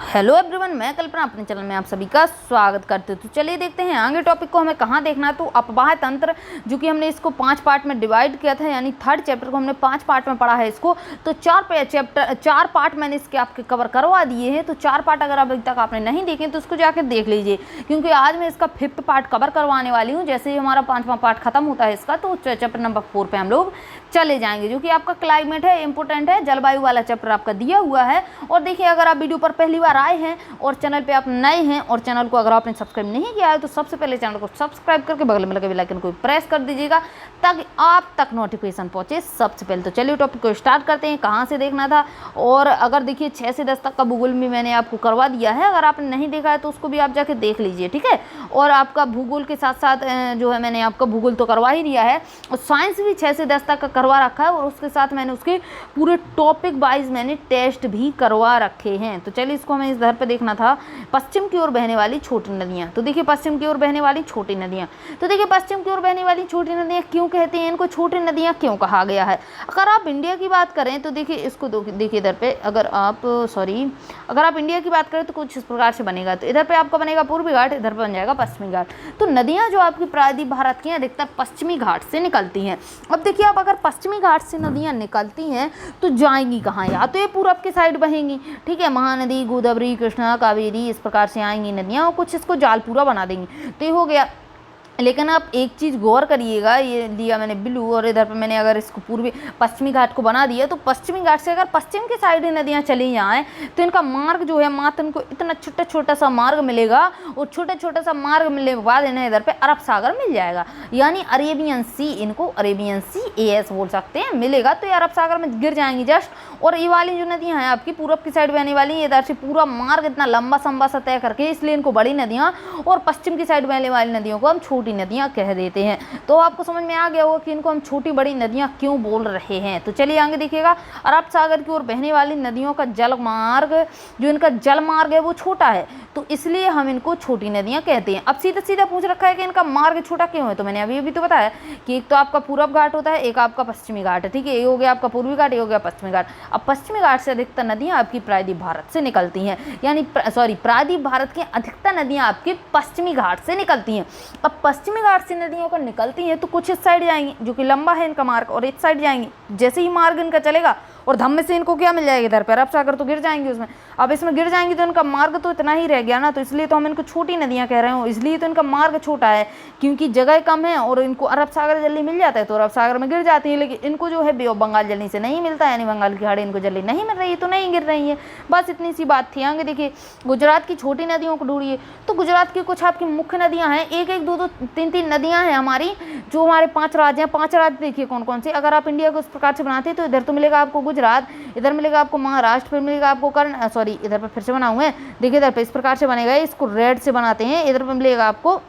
Hello everyone, मैं कल्पना अपने channel में आप सभी का स्वागत करती हूँ। तो चलिए देखते हैं आगे टॉपिक को हमें कहाँ देखना है। तो अपवाह तंत्र, जो कि हमने इसको 5 पार्ट में डिवाइड किया था, यानी थर्ड चैप्टर को हमने 5 पार्ट में पढ़ा है इसको। तो 4 पार्ट मैंने इसके आपके कवर करवा दिए हैं। तो 4 पार्ट अगर अभी तक आपने नहीं देखे तो उसको जाकर देख लीजिए, क्योंकि आज मैं इसका 5th पार्ट कवर करवाने वाली हूँ। जैसे ही हमारा 5वां पार्ट खत्म होता है इसका, तो चैप्टर नंबर 4 पर हम लोग चले जाएंगे, जो कि आपका क्लाइमेट है, इंपोर्टेंट है, जलवायु वाला चैप्टर आपका दिया हुआ है। और देखिए, अगर आप वीडियो पर पहली बार आए हैं और चैनल पे आप नए हैं और चैनल को अगर आपने सब्सक्राइब नहीं किया है, तो सबसे पहले चैनल को सब्सक्राइब करके बगल में लगे बेल आइकन को प्रेस कर दीजिएगा, ताकि आप तक नोटिफिकेशन पहुंचे सबसे पहले। तो चलिए टॉपिक को स्टार्ट करते हैं, कहाँ से देखना था। और अगर देखिए 6 से 10 तक का भूगोल भी मैंने आपको करवा दिया है, अगर आपने नहीं देखा है तो उसको भी आप जाके देख लीजिए, ठीक है। और आपका भूगोल के साथ साथ जो है, मैंने आपका भूगोल तो करवा ही दिया है, और साइंस भी 6 से 10 तक का करवा रखा है, और उसके साथ मैंने उसके पूरे टॉपिक वाइज मैंने टेस्ट भी करवा रखे हैं। तो चलिए इसको हमें इधर पे देखना था, पश्चिम की ओर बहने वाली छोटी नदियाँ। तो देखिए, पश्चिम की ओर बहने वाली छोटी नदियाँ, तो देखिए पश्चिम की ओर बहने वाली छोटी नदियाँ क्यों कहते हैं, इनको छोटी नदियाँ क्यों कहा गया है। अगर आप इंडिया की बात करें तो देखिए इसको देखिए इधर पे, अगर आप इंडिया की बात करें तो कुछ इस प्रकार से बनेगा। तो इधर पे आपका बनेगा पूर्वी घाट, इधर पे बन जाएगा पश्चिमी घाट। तो नदियाँ जो आपकी प्रायद्वीप भारत की अधिकतर पश्चिमी घाट से निकलती हैं। अब देखिए, आप अगर पश्चिमी घाट से नदियाँ निकलती हैं तो जाएंगी कहाँ, या तो ये पूरब की साइड बहेंगी, ठीक है, महानदी, गोदावरी, कृष्णा, कावेरी, इस प्रकार से आएंगी नदियाँ, और कुछ इसको जाल पूरा बना देंगी। तो ये हो गया। लेकिन आप एक चीज़ गौर करिएगा, ये लिया मैंने ब्लू, और इधर पे मैंने अगर इसको पूर्वी पश्चिमी घाट को बना दिया, तो पश्चिमी घाट से अगर पश्चिम की साइड ही नदियाँ चली जाएँ तो इनका मार्ग जो है, मात्र इनको इतना छोटा छोटा सा मार्ग मिलेगा, और छोटा छोटा सा मार्ग मिलने के बाद इन्हें इधर पे अरब सागर मिल जाएगा, यानी अरेबियन सी, इनको अरेबियन सी AS बोल सकते हैं, मिलेगा। तो ये अरब सागर में गिर जाएंगी जस्ट। और ये वाली जो नदियाँ हैं आपकी पूरब की साइड बहने वाली, इधर से पूरा मार्ग इतना लंबा संबा सा तय करके, इसलिए इनको बड़ी नदियाँ, और पश्चिम की साइड बहने वाली नदियों को हम छोटी नदियाँ कह देते हैं। तो आपको समझ में आ गया होगा कि इनको हम छोटी बड़ी नदियाँ क्यों बोल रहे हैं। तो चलिए आगे देखिएगा, अरब सागर की ओर बहने वाली नदियों का जल मार्ग, जो इनका जल मार्ग है वो छोटा है, तो इसलिए हम इनको छोटी नदियाँ कहते हैं। अब सीधा सीधा पूछ रखा है कि इनका मार्ग छोटा क्यों है, तो मैंने अभी तो बताया कि एक तो आपका पूरब घाट होता है, एक आपका पश्चिमी घाट है, ठीक है, ये हो गया आपका पूर्वी घाट, ये हो गया पश्चिमी घाट। अब पश्चिमी घाट से अधिकतर नदियाँ आपकी प्रायद्वीप भारत से निकलती हैं, यानी प्रायद्वीप भारत की अधिकतर नदियाँ आपके पश्चिमी घाट से निकलती हैं। अब पश्चिमी घाट से नदियों का निकलती हैं तो कुछ इस साइड जाएंगी, जो कि लंबा है इनका मार्ग, और इस साइड जाएंगी। जैसे ही मार्ग इनका चलेगा और धम्म से इनको क्या मिल जाएगा, इधर पे अरब सागर, तो गिर जाएंगी उसमें। अब इसमें गिर जाएंगी तो इनका मार्ग तो इतना ही रह गया ना, तो इसलिए तो हम इनको छोटी नदियाँ कह रहे हो, इसलिए तो इनका मार्ग छोटा है, क्योंकि जगह कम है और इनको अरब सागर जल्दी मिल जाता है, तो अरब सागर में गिर जाती है। लेकिन इनको जो है बे ऑफ बंगाल जल्दी से नहीं मिलता है, यानी बंगाल की खाड़ी इनको जल्दी नहीं मिल रही है, तो नहीं गिर रही है। बस इतनी सी बात थी। आगे देखिए, गुजरात की छोटी नदियों को ढूंढिए। तो गुजरात की कुछ आपकी मुख्य नदियाँ हैं, एक एक दो दो तीन तीन नदियाँ हैं हमारी, जो हमारे 5 राज्य हैं। 5 राज्य देखिए कौन कौन से, अगर आप इंडिया को इस प्रकार से बनाते हैं तो इधर तो मिलेगा आपको गुजरात, इधर मिलेगा आपको महाराष्ट्र, फिर मिलेगा आपको इधर पर फिर से बना हुआ है, देखिए इधर पे इस प्रकार से बनेगा, इसको रेड से बनाते हैं। इधर पे मिलेगा आपको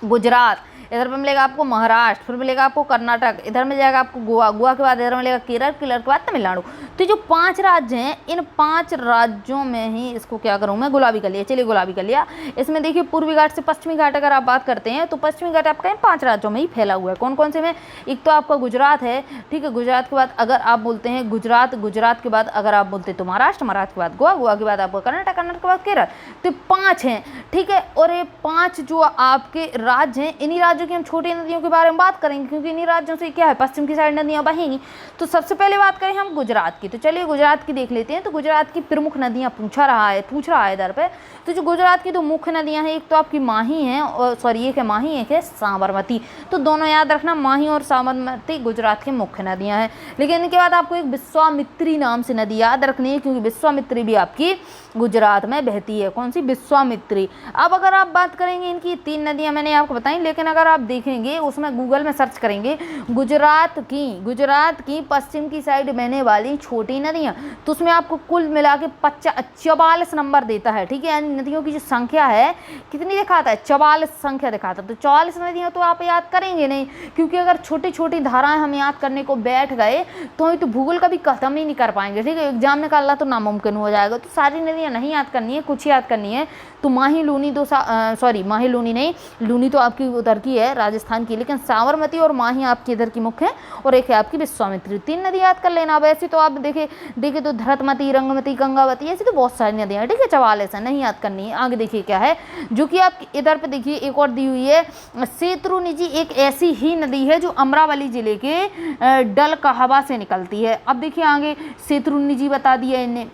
गुजरात, इधर पे मिलेगा आपको महाराष्ट्र, फिर मिलेगा आपको कर्नाटक, इधर मिल जाएगा आपको गोवा, गोवा के बाद इधर मिलेगा केरल, केरल के बाद तमिलनाडु। तो जो 5 राज्य हैं, इन 5 राज्यों में ही इसको क्या करूँ मैं, गुलाबी कर लिया। चलिए गुलाबी कर लिया। इसमें देखिए पूर्वी घाट से पश्चिमी घाट अगर आप बात करते हैं, तो पश्चिमी घाट आपका इन 5 राज्यों में ही फैला हुआ है। कौन कौन से में, एक तो आपका गुजरात है, ठीक है, गुजरात के बाद अगर आप बोलते हैं गुजरात, गुजरात के बाद अगर आप बोलते हैं तो महाराष्ट्र, महाराष्ट्र के बाद गोवा, गोवा के बाद आपको कर्नाटक, कर्नाटक के बाद केरल। तो 5 हैं, ठीक है। और ये 5 जो आपके राज्य हैं, इन्हीं राज्यों की हम छोटी नदियों के बारे में बात करेंगे, क्योंकि इन्हीं राज्यों से क्या है, पश्चिम की साइड नदियां बहेंगी। तो सबसे पहले बात करें हम गुजरात की, तो चलिए गुजरात की देख लेते हैं। तो गुजरात की प्रमुख नदियां पूछ रहा है इधर पे। तो जो गुजरात की 2 मुख्य नदियां हैं, एक तो आपकी माही है, और एक है माही, एक है साबरमती। तो दोनों याद रखना, माही और साबरमती गुजरात की मुख्य नदियां हैं। लेकिन इनके बाद आपको एक विश्वामित्री नाम से नदी याद रखनी है, क्योंकि विश्वामित्री भी आपकी गुजरात में बहती है। कौन सी, विश्वामित्री। अब अगर आप बात करेंगे, इनकी 3 नदियां मैंने आपको बताई, लेकिन अगर आप देखेंगे उसमें गूगल में सर्च करेंगे गुजरात की पश्चिम की साइड बहने वाली छोटी नदियां, तो उसमें आपको कुल मिला के 44 नंबर देता है, ठीक है। यानी नदियों की जो संख्या है कितनी दिखाता है, 44 संख्या दिखाता है। तो 44 नदियां तो आप याद करेंगे नहीं, क्योंकि अगर छोटी छोटी धाराएं हम याद करने को बैठ गए तो भूगोल कभी खत्म ही नहीं कर पाएंगे, ठीक है। एग्जाम निकालना तो नामुमकिन हो जाएगा। तो सारी नदियां नहीं याद करनी है, कुछ याद करनी है। तो माही लूनी, माही लूनी नहीं, लूनी तो आपकी उधर की है राजस्थान की, लेकिन साबरमती और माही आपकी इधर की मुख्य है, और एक है आपकी विश्वामित्री। 3 नदी याद कर लेना। वैसे तो आप देखिए तो धरतमती, रंगमती, गंगावती, ऐसी तो बहुत सारी नदियाँ हैं, ठीक है। 44 है, नहीं याद करनी है। आगे देखिए क्या है, जो कि आप इधर पे देखिए एक और दी हुई है, शत्रुनिजी एक ऐसी ही नदी है जो अमरावली जिले के डलकहवा से निकलती है। अब देखिए आगे शत्रुनिजी बता दिया इन्हें।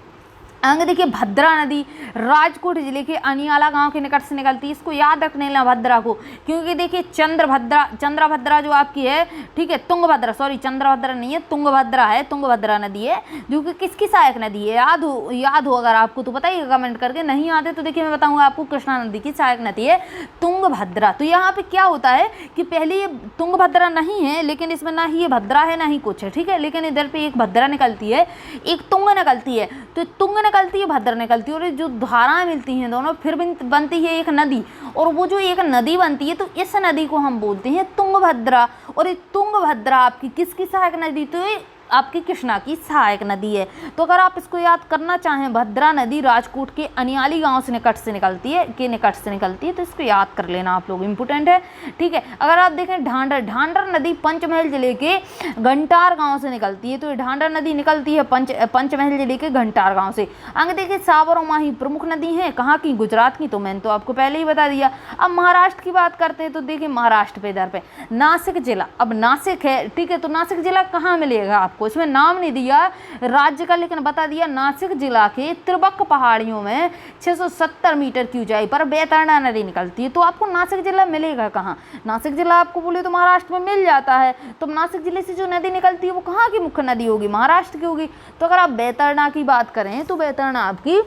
आगे देखिए भद्रा नदी राजकोट जिले के अनियाला गांव के निकट से निकलती है। इसको याद रखने लेना भद्रा को, क्योंकि देखिए चंद्रभद्रा जो आपकी है, ठीक है, तुंगभद्रा, सॉरी चंद्रभद्रा नहीं है, तुंगभद्रा है, तुंगभद्रा नदी है, जो कि किसकी सहायक नदी है, याद हो अगर आपको तो बताइए कमेंट करके, नहीं याद है तो देखिए मैं बताऊंगा आपको, कृष्णा नदी की सहायक नदी है तुंगभद्रा। तो यहाँ पे क्या होता है कि पहले ये तुंगभद्रा नहीं है, लेकिन इसमें ना ही ये भद्रा है ना ही कुछ है, ठीक है, लेकिन इधर पे एक भद्रा निकलती है, एक तुंग निकलती है, तो तुंग निकलती है, भद्रा निकलती है, और जो धाराएं मिलती हैं दोनों फिर बनती है एक नदी, और वो जो एक नदी बनती है तो इस नदी को हम बोलते हैं तुंगभद्रा। और ये तुंगभद्रा आपकी किसकी सहायक नदी, तो ये आपकी कृष्णा की सहायक नदी है। तो अगर आप इसको याद करना चाहें, भद्रा नदी राजकोट के अनियाली गांव से निकट से निकलती है, तो इसको याद कर लेना आप लोग, इंपॉर्टेंट है, ठीक है। अगर आप देखें ढांडर नदी पंचमहल जिले के घंटार गांव से निकलती है, तो ये ढांडर नदी निकलती है पंचमहल जिले के घंटार गांव से। आगे देखिए साबर और माही प्रमुख नदी है, कहाँ की, गुजरात की, तो मैंने तो आपको पहले ही बता दिया। अब महाराष्ट्र की बात करते हैं, तो देखिए महाराष्ट्र पे इधर पे नासिक जिला, अब नासिक है, ठीक है, तो नासिक जिला कहाँ मिलेगा आपको, इसमें नाम नहीं दिया राज्य का, लेकिन बता दिया नासिक जिला के त्रिबक पहाड़ियों में 670 मीटर की ऊंचाई पर बैतरणी नदी निकलती है। तो आपको नासिक जिला मिलेगा कहाँ, नासिक जिला आपको बोले तो महाराष्ट्र में मिल जाता है। तो नासिक जिले से जो नदी निकलती है वो कहाँ की मुख्य नदी होगी, महाराष्ट्र की होगी। तो अगर आप बैतरणी की बात करें तो बैतरणी आपकी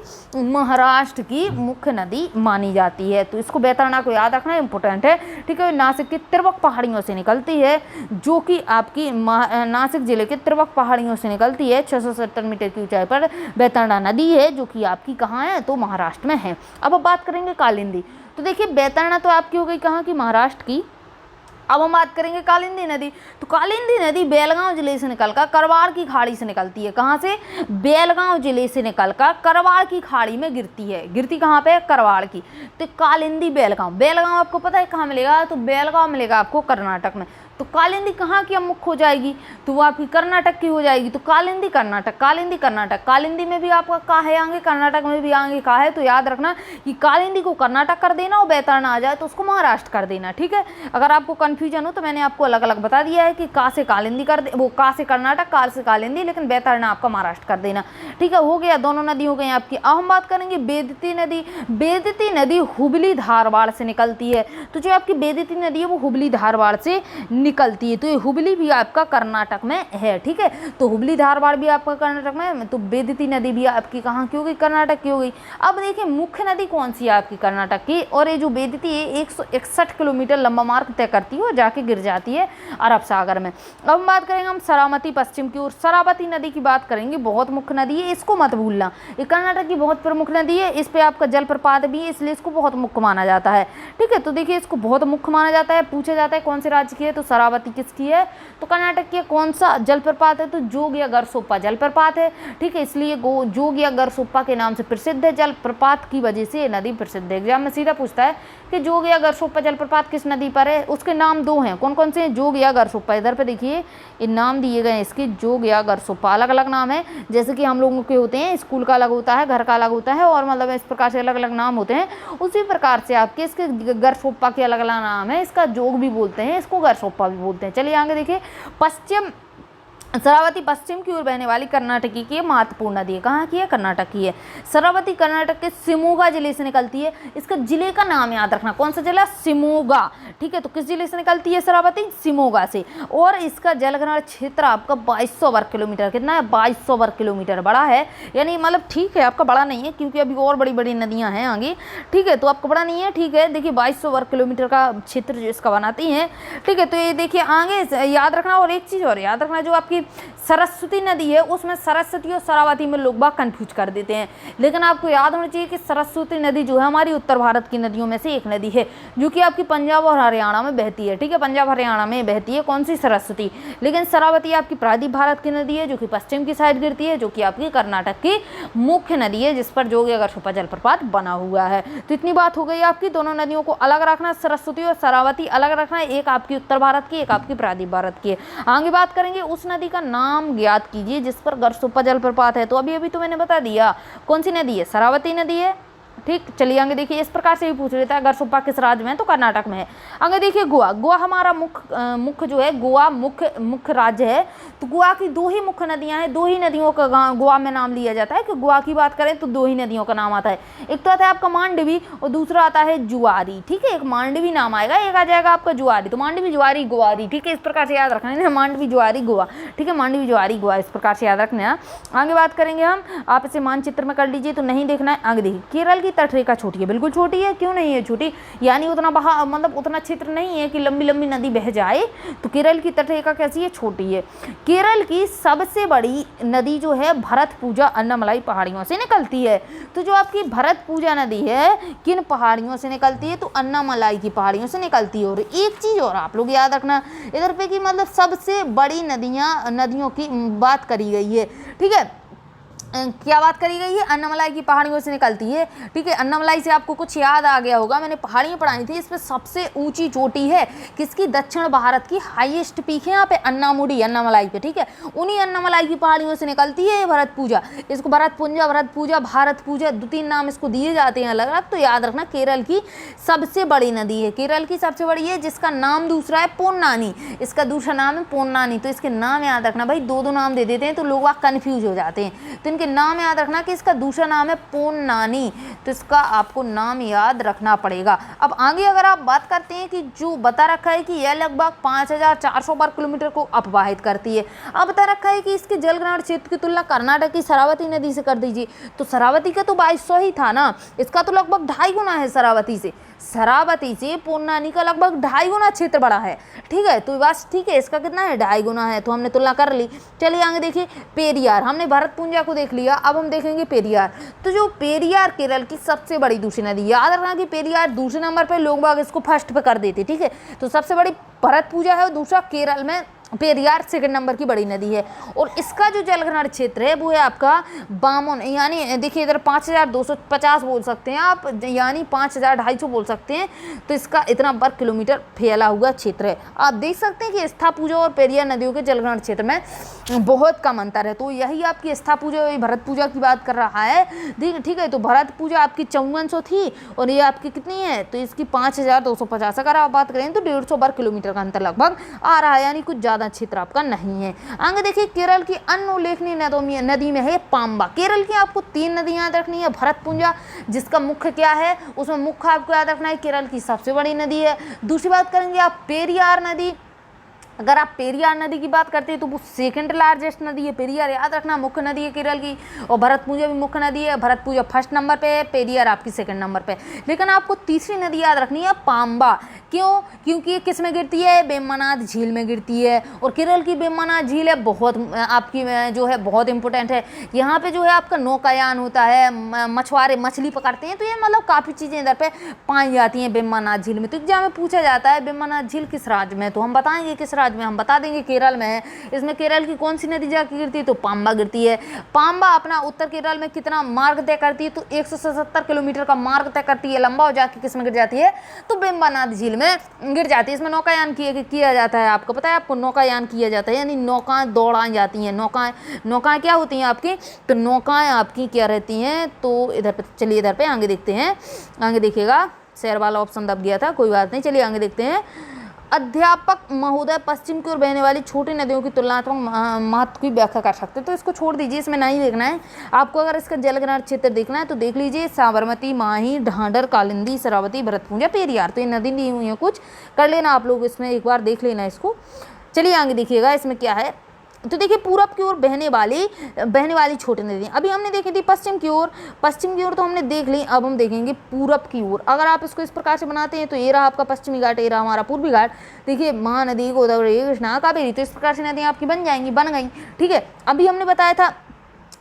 महाराष्ट्र की मुख्य नदी मानी जाती है। तो इसको बैतरणी को याद रखना इंपॉर्टेंट है, ठीक है। नासिक की त्रिबक पहाड़ियों से निकलती है, जो कि आपकी नासिक जिले के त्रिबक पहाड़ियों से निकलती है। 670 मीटर की ऊंचाई पर बैतरणी नदी है, जो कि आपकी कहाँ है, तो महाराष्ट्र में है। अब बात करेंगे कालिंदी। तो देखिए बैतरणी तो आपकी हो गई कहाँ की, महाराष्ट्र की। अब हम बात करेंगे कालिंदी नदी। तो कालिंदी नदी बेलगांव जिले से निकलकर करवाड़ की खाड़ी से निकलती है। कहाँ से, बेलगांव जिले से निकलकर करवाड़ की खाड़ी में गिरती है। गिरती कहाँ पे, करवाड़ की। तो कालिंदी बेलगांव आपको पता है कहाँ मिलेगा, तो बेलगांव मिलेगा आपको कर्नाटक में। तो कालिंदी कहाँ की अब मुख्य हो जाएगी, तो वो आपकी कर्नाटक की हो जाएगी। तो कालिंदी कर्नाटक, कालिंदी में भी आपका का है आगे, कर्नाटक में भी आगे का है। तो याद रखना कि कालिंदी को कर्नाटक कर देना और बैतरणी आ जाए तो उसको महाराष्ट्र कर देना, ठीक है। अगर आपको कन्फ्यूजन हो तो मैंने आपको अलग अलग बता दिया है कि का से कालिंदी कर दे, वो का से कर्नाटक, का से कालिंदी, लेकिन बैतरणी आपका महाराष्ट्र कर देना, ठीक है। हो गया, दोनों नदी हो गई आपकी। अब हम बात करेंगे बेदती नदी। बेदती नदी हुबली धारवाड़ से निकलती है। तो जो आपकी बेदती नदी है वो हुबली धारवाड़ से निकलती है। तो ये हुबली भी आपका कर्नाटक में है, ठीक है। तो हुबली धारवाड़ भी आपका कर्नाटक में, तो बेदती नदी भी आपकी कहाँ की हो गई, कर्नाटक की हो गई। अब देखिए मुख्य नदी कौन सी है आपकी कर्नाटक की, और ये जो बेदती है 161 किलोमीटर लंबा मार्ग तय करती है और जाके गिर जाती है अरब सागर में। अब हम बात करेंगे हम सरामती पश्चिम की ओर। सरावती नदी की बात करेंगे, बहुत मुख्य नदी है, इसको मत भूलना। ये कर्नाटक की बहुत प्रमुख नदी है, इस पे आपका जलप्रपात भी है, इसलिए इसको बहुत मुख्य माना जाता है, ठीक है। तो देखिए इसको बहुत मुख्य माना जाता है। पूछा जाता है कौन से राज्य की है, तो सरावती किसकी है, तो कर्नाटक की। कौन सा जलप्रपात है, तो जोग या गरसोप्पा जलप्रपात है, ठीक है। इसलिए जोग या गरसोप्पा के नाम से प्रसिद्ध है। जलप्रपात की वजह से ये नदी प्रसिद्ध है। एग्जाम में सीधा पूछता है कि जोग या गरसोप्पा जलप्रपात किस नदी पर है, उसके नाम 2 हैं। कौन कौन से हैं, जोग या गरसोप्पा। इधर पे देखिए ये नाम दिए गए हैं इसके, जोग या गरसोप्पा, अलग अलग नाम है। जैसे कि हम लोगों के होते हैं, स्कूल का अलग होता है, घर का अलग होता है, और मतलब इस प्रकार से अलग अलग नाम होते हैं। उसी प्रकार से आपके इसके गरसोप्पा के अलग अलग नाम है। इसका जोग भी बोलते हैं, इसको गरसोप्पा भी बोलते हैं। चलिए आगे देखिए, शरावती पश्चिम की ओर बहने वाली कर्नाटक की महत्वपूर्ण नदी है। कहाँ की है, कर्नाटक की है। शरावती कर्नाटक के शिमोगा जिले से निकलती है। इसका जिले का नाम याद रखना, कौन सा जिला, शिमोगा, ठीक है। तो किस जिले से निकलती है शरावती, शिमोगा से। और इसका जलग्रहण क्षेत्र आपका 2200 वर्ग किलोमीटर, कितना है, 2200 वर्ग किलोमीटर, बड़ा है। यानी मतलब ठीक है, आपका बड़ा नहीं है क्योंकि अभी और बड़ी बड़ी नदियाँ हैं आगे, ठीक है। तो आपका बड़ा नहीं है, ठीक है। देखिए 2200 वर्ग किलोमीटर का क्षेत्र जो इसका बनाती है, ठीक है। तो ये देखिए आगे याद रखना। और एक चीज़ और याद रखना, जो आपकी सरस्वती नदी है उसमें सरस्वती और शरावती में लोग बाग कन्फ्यूज कर देते हैं, लेकिन आपको याद होना चाहिए कि सरस्वती नदी जो है हमारी उत्तर भारत की नदियों में से एक नदी है जो कि आपकी पंजाब और हरियाणा में बहती है। ठीक है, पंजाब हरियाणा में बहती है कौन सी, सरस्वती। लेकिन शरावती आपकी प्रायद्वीप भारत की नदी है जो कि पश्चिम की साइड गिरती है, जो कि आपकी कर्नाटक की मुख्य नदी है जिस पर जोगी अगरसुपा जलप्रपात बना हुआ है। तो इतनी बात हो गई आपकी, दोनों नदियों को अलग रखना, सरस्वती और शरावती अलग रखना, एक आपकी उत्तर भारत की, एक आपकी प्रायद्वीप भारत की है। आगे बात करेंगे उस नदी का नाम ज्ञात कीजिए जिस पर अगरसुपा जलप्रपात है। तो अभी अभी तो मैंने बता दिया कौन सी नदी है, शरावती नदी है। ठीक, चलिए आगे देखिए, इस प्रकार से भी पूछ लेता है अगरसुपा किस राज्य में है, तो कर्नाटक में है। आगे देखिए गोवा, गोवा हमारा मुख्य जो है, गोवा मुख्य राज्य है। तो गोवा की दो ही मुख्य नदियां हैं, दो ही नदियों का गोवा में नाम लिया जाता है कि गोवा की बात करें तो दो ही नदियों का नाम आता है, एक तो आता है आपका मांडवी और दूसरा आता है जुआरी। ठीक है, एक मांडवी नाम आएगा, एक आ जाएगा आपका जुआरी। तो मांडवी जुआरी गोवारी, ठीक है, इस प्रकार से याद रखना है, मांडवी जुआरी गोवा। ठीक है, मांडवी जुआरी गोवा, इस प्रकार से याद रखना है। आगे बात करेंगे हम, आप इसे मानचित्र में कर लीजिए तो नहीं देखना है। आगे देखिए केरल की तटरेखा छोटी है, बिल्कुल छोटी है, क्यों नहीं है छोटी, यानी उतना मतलब उतना क्षेत्र नहीं है कि लंबी लंबी नदी बह जाए। तो केरल की तटरेखा कैसी है, छोटी है। केरल की सबसे बड़ी नदी जो है भरतपुजा अन्नामलाई पहाड़ियों से निकलती है। तो जो आपकी भरतपुजा नदी है किन पहाड़ियों से निकलती है, तो अन्नामलाई की पहाड़ियों से निकलती है। और एक चीज और आप लोग याद रखना इधर पे कि मतलब सबसे बड़ी नदियों की बात करी गई है। ठीक है, क्या बात करी गई है, अन्नामलाई की पहाड़ियों से निकलती है। ठीक है, अन्नामलाई से आपको कुछ याद आ गया होगा, मैंने पहाड़ियाँ पढ़ाई थी, इस पे सबसे ऊंची चोटी है किसकी, दक्षिण भारत की हाईएस्ट पीक है यहाँ पे अन्नामुडी, अन्नामलाई पे। ठीक है, उन्हीं अन्नामलाई की पहाड़ियों से निकलती है भरतपुजा। इसको भरतपुजा भारत पूजा दो तीन नाम इसको दिए जाते हैं अलग अलग। तो याद रखना केरल की सबसे बड़ी नदी है, केरल की सबसे बड़ी है, जिसका नाम दूसरा है पोन्नानी, इसका दूसरा नाम है पोन्नानी। तो इसके नाम याद रखना भाई, दो दो नाम दे देते हैं तो लोग वहाँ कन्फ्यूज हो जाते हैं। तो के नाम याद रखना कि इसका दूसरा नाम है पोन्नानी, तो इसका आपको नाम याद रखना पड़ेगा। अब आगे अगर आप बात करते हैं कि जो बता रखा है कि यह लगभग 5400 वर्ग किलोमीटर को अपवाहित करती है। अब बता रखा है कि इसके जलग्रहण क्षेत्र की तुलना कर्नाटक की शरावती नदी से कर दीजिए। तो शरावती का तो 2200 ही था ना, इसका तो लगभग 2.5 गुना है शरावती से पोन्नानी का लगभग 2.5 गुना क्षेत्र बड़ा है। ठीक है, तो बस ठीक है, इसका कितना है, 2.5 गुना है, तो हमने तुलना कर ली। चलिए आगे देखिए पेरियार, हमने भरतपुंजा को देख लिया, अब हम देखेंगे पेरियार। तो जो पेरियार केरल की सबसे बड़ी दूसरी नदी, याद रखना कि पेरियार दूसरे नंबर पर, लोग बाग इसको फर्स्ट पे कर देते। ठीक है, तो सबसे बड़ी भरतपुंजा है और दूसरा केरल में पेरियार सेकंड नंबर की बड़ी नदी है। और इसका जो जलग्रहण क्षेत्र है वो है आपका बामन, यानी देखिए इधर 5250 बोल सकते हैं आप, यानी 5250 बोल सकते हैं। तो इसका इतना वर्ग किलोमीटर फैला हुआ क्षेत्र है। आप देख सकते हैं कि स्थापूजा और पेरियार नदियों के जलग्रहण क्षेत्र में बहुत कम अंतर है। तो यही आपकी स्थापूजा और भरतपुजा की बात कर रहा है। ठीक है, तो भरतपुजा आपकी 5400 थी और ये आपकी कितनी है, तो इसकी 5250। अगर आप बात करें तो 150 वर्ग किलोमीटर का अंतर लगभग आ रहा है, यानी कुछ ज़्यादा क्षेत्र आपका नहीं है। आगे देखिए केरल की अन्य उल्लेखनीय नदी में है पाम्बा। केरल की आपको 3 नदियां याद रखनी है, भरतपुंजा जिसका मुख्य क्या है, उसमें मुख्य आपको याद रखना है केरल की सबसे बड़ी नदी है। दूसरी बात करेंगे आप पेरियार नदी, अगर आप पेरियार नदी की बात करते हैं तो वो सेकंड लार्जेस्ट नदी है। पेरियार याद रखना मुख्य नदी है केरल की, और भरतपुंजा भी मुख्य नदी है। भरतपुंजा फर्स्ट नंबर पे है, पेरियार आपकी सेकंड नंबर पे। लेकिन आपको तीसरी नदी याद रखनी है पाम्बा। क्यों, क्योंकि ये किस में गिरती है, वेम्बनाड झील में गिरती है। और केरल की वेम्बनाड झील है बहुत आपकी जो है बहुत इंपॉर्टेंट है। यहाँ पे जो है आपका नौकायान होता है, मछुआरे मछली पकड़ते हैं, तो ये मतलब काफ़ी चीज़ें इधर पे पाई जाती हैं वेम्बनाड झील में। तो एग्जाम में पूछा जाता है वेम्बनाड झील किस राज्य में, तो हम बताएंगे किस राज्य में, हम बता देंगे केरल में है। इसमें केरल की कौन सी नदी जाकर गिरती है, तो पाम्बा गिरती है। पाम्बा अपना उत्तर केरल में कितना मार्ग तय करती है, तो 177 किलोमीटर का मार्ग तय करती है लंबा, हो जाके किस में गिर जाती है, तो वेम्बनाड झील में गिर जाती है। इसमें नौकायान किया जाता है, आपको पता है, आपको नौकायान किया जाता है, यानी नौकाएं दौड़ाई जाती हैं। नौकाएं क्या होती हैं आपकी, तो नौकाएं आपकी क्या रहती हैं, तो इधर पे चलिए, इधर पे आगे देखते हैं। आगे देखिएगा, शेयर वाला ऑप्शन दब गया था, कोई बात नहीं, चलिए आगे देखते हैं। अध्यापक महोदय पश्चिम की ओर बहने वाली छोटी नदियों की तुलनात्मक महत्व की व्याख्या कर सकते हैं। तो इसको छोड़ दीजिए, इसमें नहीं देखना है आपको। अगर इसका जलग्रहण क्षेत्र देखना है तो देख लीजिए, साबरमती, माही, ढांढर, कालिंदी, शरावती, भरतपुंजा, पेरियार। तो ये नदी दी हुई है, कुछ कर लेना आप लोग, इसमें एक बार देख लेना इसको। चलिए आगे देखिएगा, इसमें क्या है, तो देखिए पूरब की ओर बहने वाली छोटी नदियाँ अभी हमने देखी थी पश्चिम की ओर तो हमने देख ली। अब हम देखेंगे पूरब की ओर। अगर आप इसको इस प्रकार से बनाते हैं तो ये रहा आपका पश्चिमी घाट, ये रहा हमारा पूर्वी घाट। देखिए महानदी, गोदावरी, कृष्णा, कावेरी, तो इस प्रकार से नदियाँ आपकी बन गई। ठीक है, अभी हमने बताया था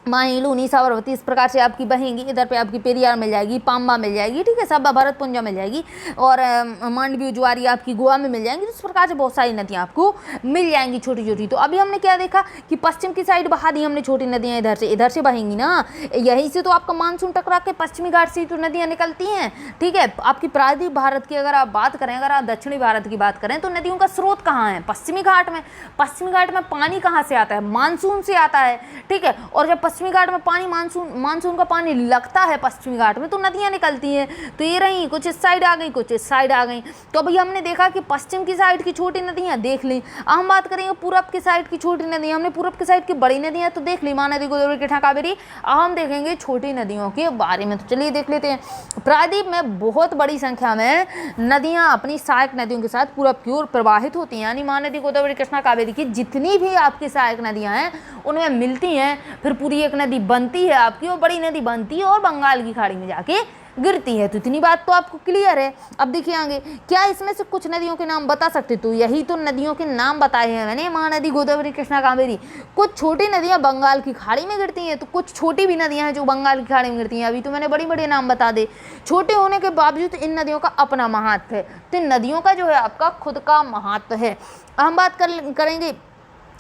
माही, लूनी, साबरमती इस प्रकार से आपकी बहेंगी। इधर पे आपकी पेरियार मिल जाएगी, पाम्बा मिल जाएगी, ठीक है, सब भरतपुंजा मिल जाएगी, और मांडवी, ज्वारी आपकी गोवा में मिल जाएंगी। तो इस प्रकार से बहुत सारी नदियाँ आपको मिल जाएंगी छोटी छोटी। तो अभी हमने क्या देखा कि पश्चिम की साइड बहा दी हमने छोटी नदियाँ, इधर से बहेंगी ना, यहीं से तो आपका मानसून टकरा के पश्चिमी घाट से तो नदियाँ निकलती हैं। ठीक है, आपकी प्रायद्वीप भारत की अगर आप बात करें, अगर आप दक्षिणी भारत की बात करें, तो नदियों का स्रोत कहाँ है? पश्चिमी घाट में। पश्चिमी घाट में पानी कहाँ से आता है? मानसून से आता है। ठीक है, और जब पश्चिमी घाट में पानी मानसून का पानी लगता है पश्चिमी घाट में, तो नदियाँ निकलती हैं। तो ये रही, कुछ इस साइड आ गई, कुछ इस साइड आ गई। तो अभी हमने देखा कि पश्चिम की साइड की छोटी नदियाँ देख ली। अब हम बात करेंगे पूरब की साइड की छोटी नदियाँ। हमने पूरब की साइड की बड़ी नदियाँ तो देख ली, महानदी, गोदावरी, कृष्णा, कावेरी। अब हम देखेंगे छोटी नदियों के बारे में। तो चलिए देख लेते हैं। प्रायद्वीप में बहुत बड़ी संख्या में नदियाँ अपनी सहायक नदियों के साथ पूरब की ओर प्रवाहित होती हैं, यानी महानदी, गोदावरी, कृष्णा, कावेरी की जितनी भी आपकी सहायक नदियाँ हैं उनमें मिलती हैं, फिर पूरी एक नदी बनती है आपकी, और बड़ी नदी बनती है और बंगाल की खाड़ी में जाके गिरती है। तो इतनी बात तो आपको क्लियर है। अब देखिए आगे, क्या इसमें से कुछ नदियों के नाम बता सकते? तो यही तो नदियों के नाम बताए हैं मैंने, महानदी, गोदावरी, कृष्णा, कावेरी। कुछ छोटी नदियाँ बंगाल की खाड़ी में गिरती हैं, तो कुछ छोटी भी नदियाँ हैं जो बंगाल की खाड़ी में गिरती हैं। अभी तो मैंने बड़ी बड़ी नाम बता दे। छोटे होने के बावजूद इन नदियों का अपना महत्व है। तो इन नदियों का जो है आपका खुद का महत्व है। हम बात करेंगे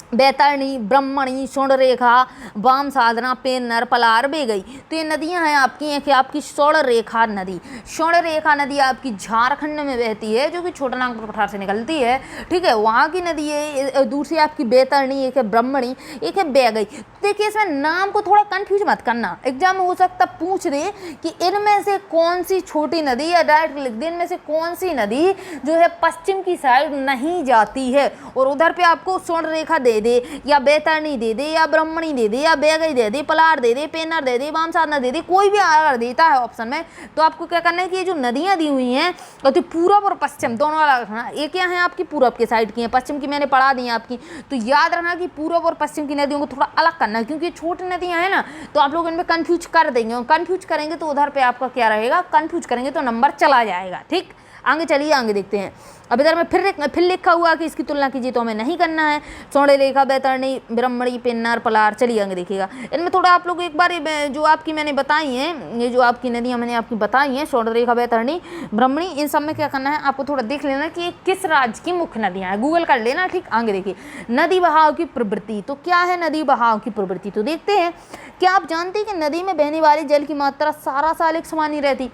बैतरणी, ब्रह्मणी, स्वर्णरेखा, वाम साधना, पेन्नर, पलार, बेगई। तो ये नदियां हैं आपकी स्वर्णरेखा नदी। स्वर्णरेखा नदी आपकी झारखंड में बहती है, जो कि छोटा नागपुर पठार से निकलती है। ठीक है, वहाँ की नदी है। दूसरी आपकी बैतरणी, एक है ब्रह्मणी, एक है बेगई। देखिए इसमें नाम को थोड़ा कंफ्यूज मत करना, एग्जाम में हो सकता पूछ दे कि इनमें से कौन सी छोटी नदी, या डायरेक्ट लिख दे इनमें से कौन सी नदी जो है पश्चिम की साइड नहीं जाती है, और उधर पे आपको स्वर्णरेखा दे दे, या बैतरणी दे दे, या ब्रह्मणी दे दे, या बेगई दे दे, पलार दे दे, पेन्नर दे दे, वाम साधना दे दे, कोई भी अगर देता है ऑप्शन में, तो आपको क्या करना है कि ये जो नदियां दी हुई हैं तो पूरब और पश्चिम दोनों अलग रखना। एक क्या है आपकी पूरब के साइड की है, पश्चिम की मैंने पढ़ा दी है आपकी। तो याद रखना कि पूरब और पश्चिम की नदियों को थोड़ा अलग करना है, क्योंकि छोटी नदियां हैं ना, तो आप लोग इनमें कंफ्यूज कर देंगे, और कंफ्यूज करेंगे तो उधर पे आपका क्या रहेगा, कंफ्यूज करेंगे तो नंबर चला जाएगा। ठीक, आगे चलिए, आगे देखते हैं। अब इधर में फिर लिखा हुआ कि इसकी तुलना कीजिए, तो हमें नहीं करना है। स्वर्णरेखा, बैतरणी, ब्रह्मणी, पेन्नार, पलार। चलिए आगे देखिएगा। इनमें थोड़ा आप लोग एक बार जो आपकी मैंने बताई हैं, ये जो आपकी नदियाँ मैंने आपकी बताई हैं, स्वर्णरेखा, बैतरणी, ब्रह्मणी, इन सब में क्या करना है आपको थोड़ा देख लेना कि ये किस राज्य की मुख्य नदियाँ हैं, गूगल कर लेना। ठीक, आगे देखिए, नदी बहाव की प्रवृत्ति। तो क्या है नदी बहाव की प्रवृत्ति? तो देखते हैं। क्या आप जानते हैं कि नदी में बहने वाले जल की मात्रा सारा साल एक समान नहीं रहती?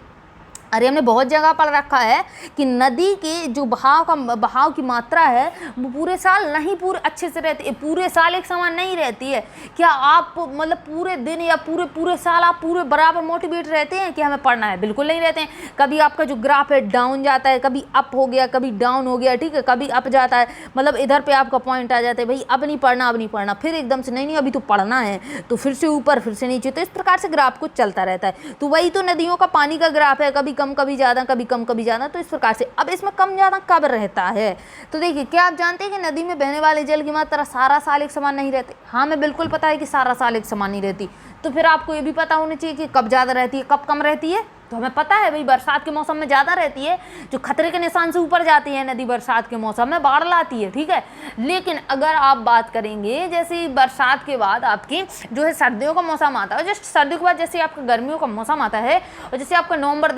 अरे हमने बहुत जगह पढ़ रखा है कि नदी के जो बहाव की मात्रा है वो पूरे साल नहीं पूरे अच्छे से रहती है, पूरे साल एक समान नहीं रहती है। क्या आप मतलब पूरे दिन या पूरे साल आप पूरे बराबर मोटिवेट रहते हैं कि हमें पढ़ना है? बिल्कुल नहीं रहते हैं। कभी आपका जो ग्राफ है डाउन जाता है, कभी अप हो गया, कभी डाउन हो गया, ठीक है, कभी अप जाता है, मतलब इधर पे आपका पॉइंट आ जाता है, भाई अब नहीं पढ़ना, फिर एकदम से नहीं अभी तो पढ़ना है, तो फिर से ऊपर, फिर से नीचे। तो इस प्रकार से ग्राफ कुछ चलता रहता है। तो वही तो नदियों का पानी का ग्राफ है, कभी कम कभी ज़्यादा, कभी कम कभी ज़्यादा। तो इस प्रकार से अब इसमें कम ज़्यादा कब रहता है? तो देखिए, क्या आप जानते हैं कि नदी में बहने वाले जल की मात्रा सारा साल एक समान नहीं रहती? हाँ, मैं बिल्कुल पता है कि सारा साल एक समान नहीं रहती। तो फिर आपको ये भी पता होना चाहिए कि कब ज़्यादा रहती है, कब कम रहती है। तो हमें पता है भाई, बरसात के मौसम में ज़्यादा रहती है, जो खतरे के निशान से ऊपर जाती है नदी, बरसात के मौसम में बाढ़ लाती है, ठीक है। लेकिन अगर आप बात करेंगे जैसे बरसात के बाद आपकी जो है सर्दियों का मौसम आता है, जस्ट सर्दियों के बाद जैसे आपका गर्मियों का मौसम आता है, और जैसे आपका नवंबर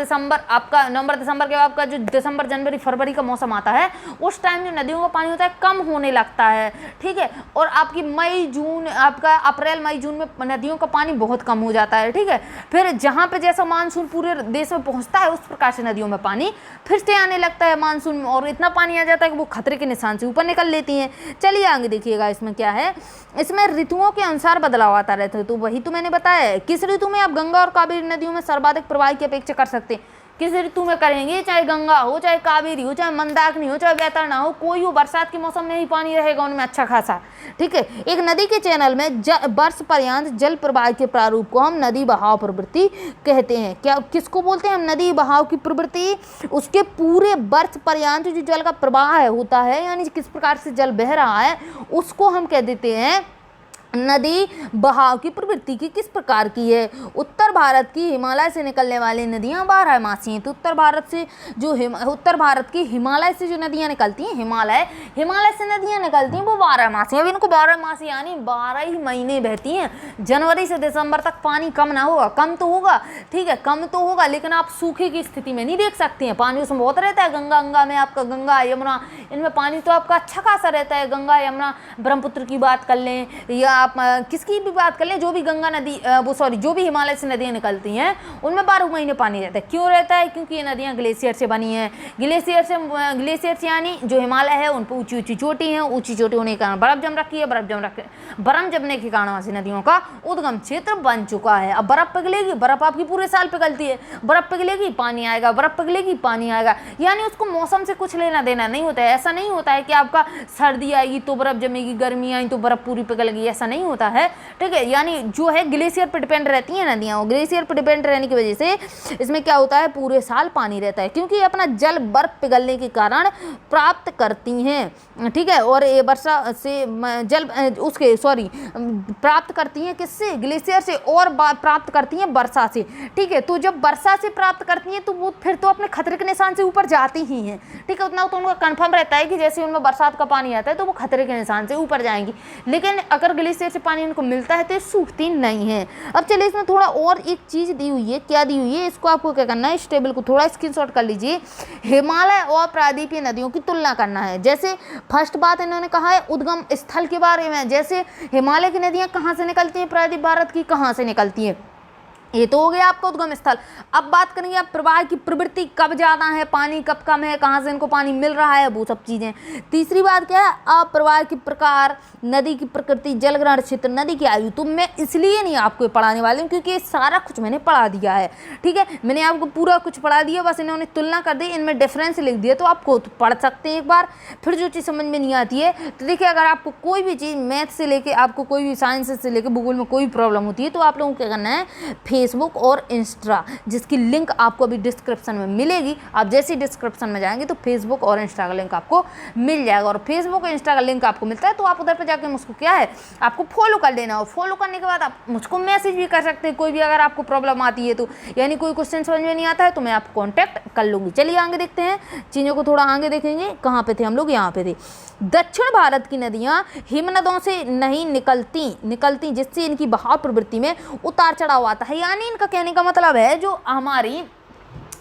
दिसंबर के बाद आपका जो दिसंबर जनवरी फरवरी का मौसम आता है, उस टाइम जो नदियों का पानी होता है कम होने लगता है, ठीक है। और आपकी मई जून, आपका अप्रैल मई जून में नदियों का पानी बहुत कम हो जाता है, ठीक है। फिर जहाँ पे जैसा मानसून पूरे देश में पहुंचता है, उस प्रकार से नदियों में पानी फिर से आने लगता है मानसून में, और इतना पानी आ जाता है कि वो खतरे के निशान से ऊपर निकल लेती हैं। चलिए आगे देखिएगा, इसमें क्या है, इसमें ऋतुओं के अनुसार बदलाव आता रहता है। तो वही तो मैंने बताया है, किस ऋतु में आप गंगा और कावेरी नदियों में सर्वाधिक प्रवाह की अपेक्षा कर सकते हैं? किस ऋतु में करेंगे, चाहे गंगा हो, चाहे कावेरी हो, चाहे मंदाकिनी हो, चाहे बैतरणी हो, कोई हो, बरसात के मौसम में ही पानी रहेगा उनमें अच्छा खासा, ठीक है। एक नदी के चैनल में वर्ष पर्यंत जल प्रवाह के प्रारूप को हम नदी बहाव प्रवृत्ति कहते हैं। क्या किसको बोलते हैं हम? नदी बहाव की प्रवृत्ति। उसके पूरे वर्ष पर्यंत जो जल का प्रवाह होता है, यानी किस प्रकार से जल बह रहा है, उसको हम कह देते हैं नदी बहाव की प्रवृत्ति की किस प्रकार की है। उत्तर भारत की हिमालय से निकलने वाली नदियां बारहमासी हैं। तो उत्तर भारत की हिमालय से जो नदियां निकलती हैं, हिमालय से नदियां निकलती हैं वो बारहमासी। अब इनको बारहमासी यानी 12 ही महीने बहती हैं। जनवरी से दिसंबर तक पानी कम ना होगा, कम तो होगा, ठीक है, कम तो होगा, लेकिन आप सूखे की स्थिति में नहीं देख सकते हैं। पानी उसमें बहुत रहता है। गंगा में आपका, गंगा यमुना इनमें पानी तो आपका अच्छा खासा रहता है। गंगा यमुना ब्रह्मपुत्र की बात कर लें या आप किसकी भी बात कर लें, जो भी गंगा नदी जो भी हिमालय से नदियां निकलती हैं उनमें 12 महीने पानी रहता है। क्यों रहता है? क्योंकि ये नदियां ग्लेशियर से बनी हैं। ग्लेशियर से यानी जो हिमालय है उन पर ऊंची ऊंची चोटी हैं। ऊंची चोटी होने के कारण बर्फ जम रखी है। बर्फ जमने के कारण वहाँ से नदियों का उद्गम क्षेत्र बन चुका है। अब बर्फ पिघलेगी, बर्फ आपकी पूरे साल पिघलती है। बर्फ पिघलेगी पानी आएगा, बर्फ पिघलेगी पानी आएगा, यानी उसको मौसम से कुछ लेना देना नहीं होता है। ऐसा नहीं होता है कि आपका सर्दी आएगी तो बर्फ जमेगी, गर्मी आई तो बर्फ पूरी पिघल गई, ऐसा नहीं होता है, ठीक है। यानी जो है ग्लेशियर पर डिपेंड रहती हैं नदियाँ। वो ग्लेशियर पर डिपेंड रहने की वजह से इसमें क्या होता है, पूरे साल पानी रहता है, क्योंकि अपना जल बर्फ पिघलने के कारण प्राप्त करती हैं, ठीक है। और ये वर्षा से जल प्राप्त करती हैं किससे? ग्लेशियर से, और प्राप्त करती हैं वर्षा से, ठीक है। तो जब वर्षा से प्राप्त करती हैं तो वो फिर तो अपने खतरे के निशान से ऊपर जाती ही हैं, ठीक है। उतना तो उनका कन्फर्म रहता है कि जैसे उनमें बरसात का पानी आता है तो वो खतरे के निशान से ऊपर जाएंगी। लेकिन अगर ग्लेशियर से पानी उनको मिलता है तो ये सूखती नहीं है। अब चलिए इसमें थोड़ा और एक चीज़ दी हुई है, क्या दी हुई है, इसको आपको क्या करना है, इस टेबल को थोड़ा स्क्रीनशॉट कर लीजिए। हिमालय और प्रायद्वीपीय नदियों की तुलना करना है। जैसे फर्स्ट बात इन्होंने कहा है उद्गम स्थल के बारे में, जैसे हिमालय की नदियाँ कहाँ से निकलती हैं, प्रायद्वीप भारत की कहाँ से निकलती हैं, ये तो हो गया आपका उद्गम स्थल। अब बात करेंगे आप प्रवाह की प्रवृत्ति, कब ज़्यादा है पानी, कब कम है, कहाँ से इनको पानी मिल रहा है, वो सब चीज़ें। तीसरी बात क्या है, अप्रवाह की प्रकार, नदी की प्रकृति, जलग्रहण क्षेत्र, नदी की आयु। तो मैं इसलिए नहीं आपको पढ़ाने वाली हूँ क्योंकि ये सारा कुछ मैंने पढ़ा दिया है, ठीक है। मैंने आपको पूरा कुछ पढ़ा दिया, बस इन्होंने तुलना कर दी, इनमें डिफरेंस लिख दिया, तो आपको पढ़ सकते हैं एक बार। फिर जो चीज़ समझ में नहीं आती है तो देखिए, अगर आपको कोई भी चीज़ मैथ से लेके, आपको कोई भी साइंस से लेके भूगोल में कोई प्रॉब्लम होती है तो आप लोगों को क्या करना है, फेसबुक और इंस्टा, जिसकी लिंक आपको अभी डिस्क्रिप्शन में मिलेगी। आप जैसे ही डिस्क्रिप्शन में जाएंगे तो फेसबुक और इंस्टा का लिंक आपको मिल जाएगा, और फेसबुक और इंस्टा का लिंक आपको मिलता है तो आप उधर पर जाकर मुझको क्या है, आपको फॉलो कर लेना। और फॉलो करने के बाद आप मुझको मैसेज भी कर सकते हैं, कोई भी अगर आपको प्रॉब्लम आती है तो, यानी कोई क्वेश्चन समझ में नहीं आता है तो मैं आपको कॉन्टैक्ट कर लूँगी। चलिए आगे देखते हैं, चीज़ों को थोड़ा आगे देखेंगे। कहाँ पे थे हम लोग, यहाँ पे थे। दक्षिण भारत की नदियाँ हिमनदों से नहीं निकलती जिससे इनकी बहाव प्रवृत्ति में उतार चढ़ाव आता है। यानी इनका कहने का मतलब है, जो हमारी,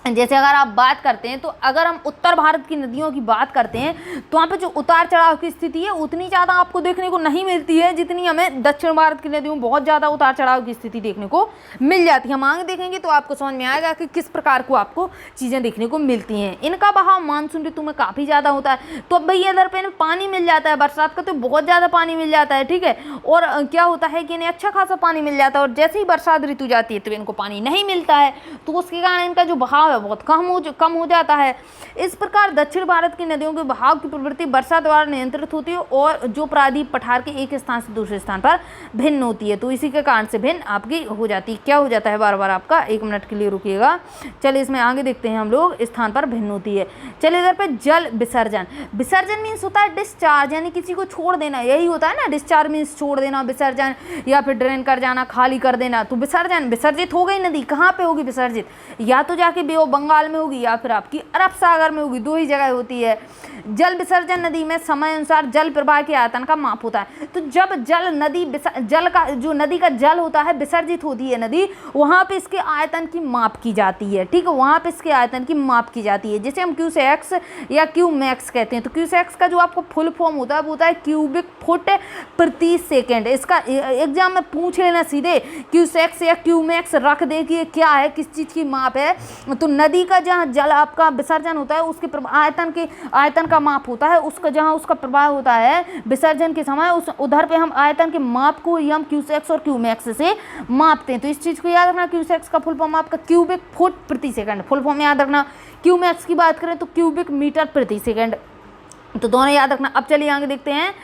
जैसे अगर आप बात करते हैं तो अगर हम उत्तर भारत की नदियों की बात करते हैं तो वहाँ पे जो उतार चढ़ाव की स्थिति है उतनी ज़्यादा आपको देखने को नहीं मिलती है जितनी हमें दक्षिण भारत की नदियों में बहुत ज़्यादा उतार चढ़ाव की स्थिति देखने को मिल जाती है। हम आगे देखेंगे तो आपको समझ में आएगा कि किस प्रकार को आपको चीज़ें देखने को मिलती हैं। इनका बहाव मानसून ऋतु में काफ़ी ज़्यादा होता है, तो अब भैया इधर पर पानी मिल जाता है, बरसात का तो बहुत ज़्यादा पानी मिल जाता है, ठीक है। और क्या होता है कि इन्हें अच्छा खासा पानी मिल जाता है, और जैसे ही बरसात ऋतु जाती है तो इनको पानी नहीं मिलता है, तो उसके कारण इनका जो बहाव है बहुत कम हो जाता है। इस प्रकार दक्षिण भारत की नदियों के बहाव की प्रवृत्ति वर्षा द्वारा नियंत्रित होती है, और जो प्रायद्वीप पठार के एक स्थान से दूसरे स्थान पर भिन्न होती है, तो इसी के कारण से भिन्न आपकी हो जाती है। क्या हो जाता है, बार बार आपका 1 मिनट के लिए रुकिएगा। चलिए इसमें आगे देखते हैं हम लोग, स्थान पर भिन्न होती है। चलिए इधर पे जल विसर्जन मीन्स होता है डिस्चार्ज, यानी किसी को छोड़ देना, यही होता है ना, डिस्चार्ज मीन्स छोड़ देना, विसर्जन या फिर ड्रेन कर जाना, खाली कर देना। तो विसर्जित हो गई नदी, कहाँ पे होगी विसर्जित, या तो जाके बे ऑफ बंगाल में होगी या फिर आपकी अरब सागर में होगी, 2 ही जगह होती है। जल विसर्जन नदी में समय अनुसार जल प्रवाह के आयतन का माप होता है। तो जब नदी का जल होता है, विसर्जित होती है नदी, वहाँ पे इसके आयतन की माप की जाती है, ठीक है, वहाँ पे इसके आयतन की माप की जाती है, जिसे हम क्यूसेक्स या क्यूमैक्स कहते हैं। तो क्यूसेक्स का जो आपको फुल फॉर्म होता है वो होता है क्यूबिक फुट प्रति सेकेंड। इसका एग्जाम में पूछ लेना सीधे, क्यूसेक्स या क्यूमैक्स रख दे कि ये क्या है, किस चीज़ की माप है। तो नदी का जहाँ जल आपका विसर्जन होता है उसके आयतन का माप होता है, उसका जहाँ उसका प्रवाह होता है विसर्जन के समय, उधर पे हम आयतन के माप को हम क्यूसेक्स और क्यूमैक्स से मापते हैं। तो इस चीज़ को याद रखना, क्यूसेक्स का फुल फॉर्म आपका क्यूबिक फुट प्रति सेकंड, फुल फॉर्म याद रखना। क्यूमैक्स की बात करें तो क्यूबिक मीटर प्रति सेकंड, तो दोनों याद रखना। अब चलिए आगे देखते हैं,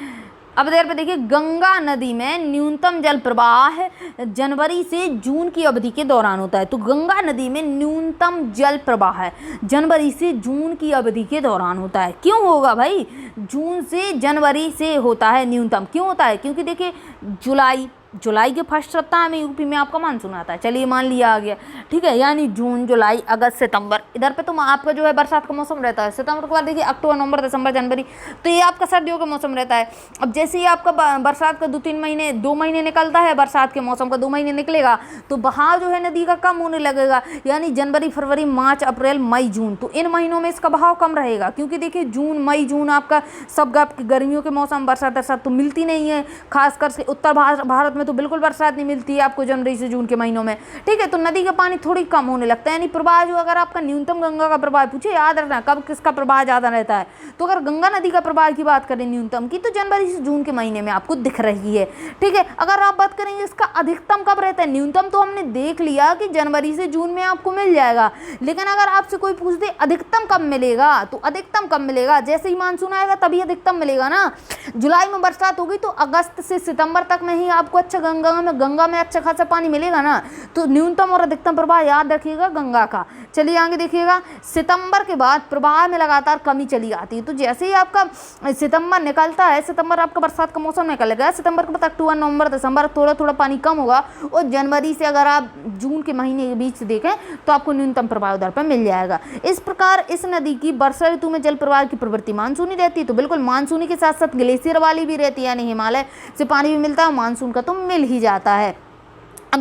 अब देर पे देखिए, गंगा नदी में न्यूनतम जल प्रवाह जनवरी से जून की अवधि के दौरान होता है। तो गंगा नदी में न्यूनतम जल प्रवाह जनवरी से जून की अवधि के दौरान होता है। क्यों होगा भाई? जून से जनवरी से होता है न्यूनतम। क्यों होता है? क्योंकि देखिए जुलाई के फर्स्ट सप्ताह में यूपी में आपका मानसून आता है, चलिए मान लिया आ गया, ठीक है। यानी जून, जुलाई, अगस्त, सितंबर, इधर पे तो आपका जो है बरसात का मौसम रहता है। सितंबर के बाद देखिए अक्टूबर, नवंबर, दिसंबर, जनवरी, तो ये आपका सर्दियों का मौसम रहता है। अब जैसे ही आपका बरसात का 2 महीने निकलता है, बरसात के मौसम का 2 महीने निकलेगा, तो बहाव जो है नदी का कम होने लगेगा। यानी जनवरी, फरवरी, मार्च, अप्रैल, मई, जून, तो इन महीनों में इसका बहाव कम रहेगा। क्योंकि देखिए जून, मई, जून आपका सब गर्मियों के मौसम बरसात तो मिलती नहीं है। खासकर से उत्तर भारत में तो बिल्कुल बरसात नहीं मिलती है आपको जनवरी से जून के महीनों में, ठीक है। तो नदी का पानी थोड़ी कम होने लगता है। यानी प्रवाह जो, अगर आपका न्यूनतम गंगा का प्रवाह पूछे, याद रखना कब किसका प्रवाह ज़्यादा रहता है। तो अगर गंगा नदी का प्रवाह की बात करें न्यूनतम की, तो जनवरी से जून के महीने में आपको दिख रही है, ठीक है। अगर आप बात करेंगे इसका अधिकतम कब रहता है, न्यूनतम तो हमने देख लिया कि जनवरी से जून में आपको मिल जाएगा। लेकिन अगर आपसे कोई पूछ दे अधिकतम कब मिलेगा, तो अधिकतम कब मिलेगा? जैसे ही मानसून आएगा तभी अधिकतम मिलेगा ना। जुलाई में बरसात होगी तो अगस्त से सितंबर तक में ही आपको अच्छा गंगा में अच्छा खासा पानी मिलेगा ना। तो न्यूनतम और अधिकतम प्रवाह याद रखिएगा गंगा का। चलिए आगे देखिएगा, सितंबर के बाद प्रवाह में लगातार कमी चली आती है। तो जैसे ही आपका सितंबर निकलता है, सितंबर आपका बरसात का मौसम निकल गया, सितंबर के बाद अक्टूबर, नवंबर, दिसंबर थोड़ा थोड़ा पानी कम होगा। और जनवरी से अगर आप जून के महीने के बीच देखें तो आपको न्यूनतम प्रवाह उधर पर मिल जाएगा। इस प्रकार इस नदी की वर्षा ऋतु में जल प्रवाह की प्रवृत्ति मानसूनी रहती है। तो बिल्कुल मानसूनी के साथ साथ ग्लेशियर वाली भी रहती है, यानी हिमालय से पानी भी मिलता है, मानसून का तो मिल ही जाता है। अब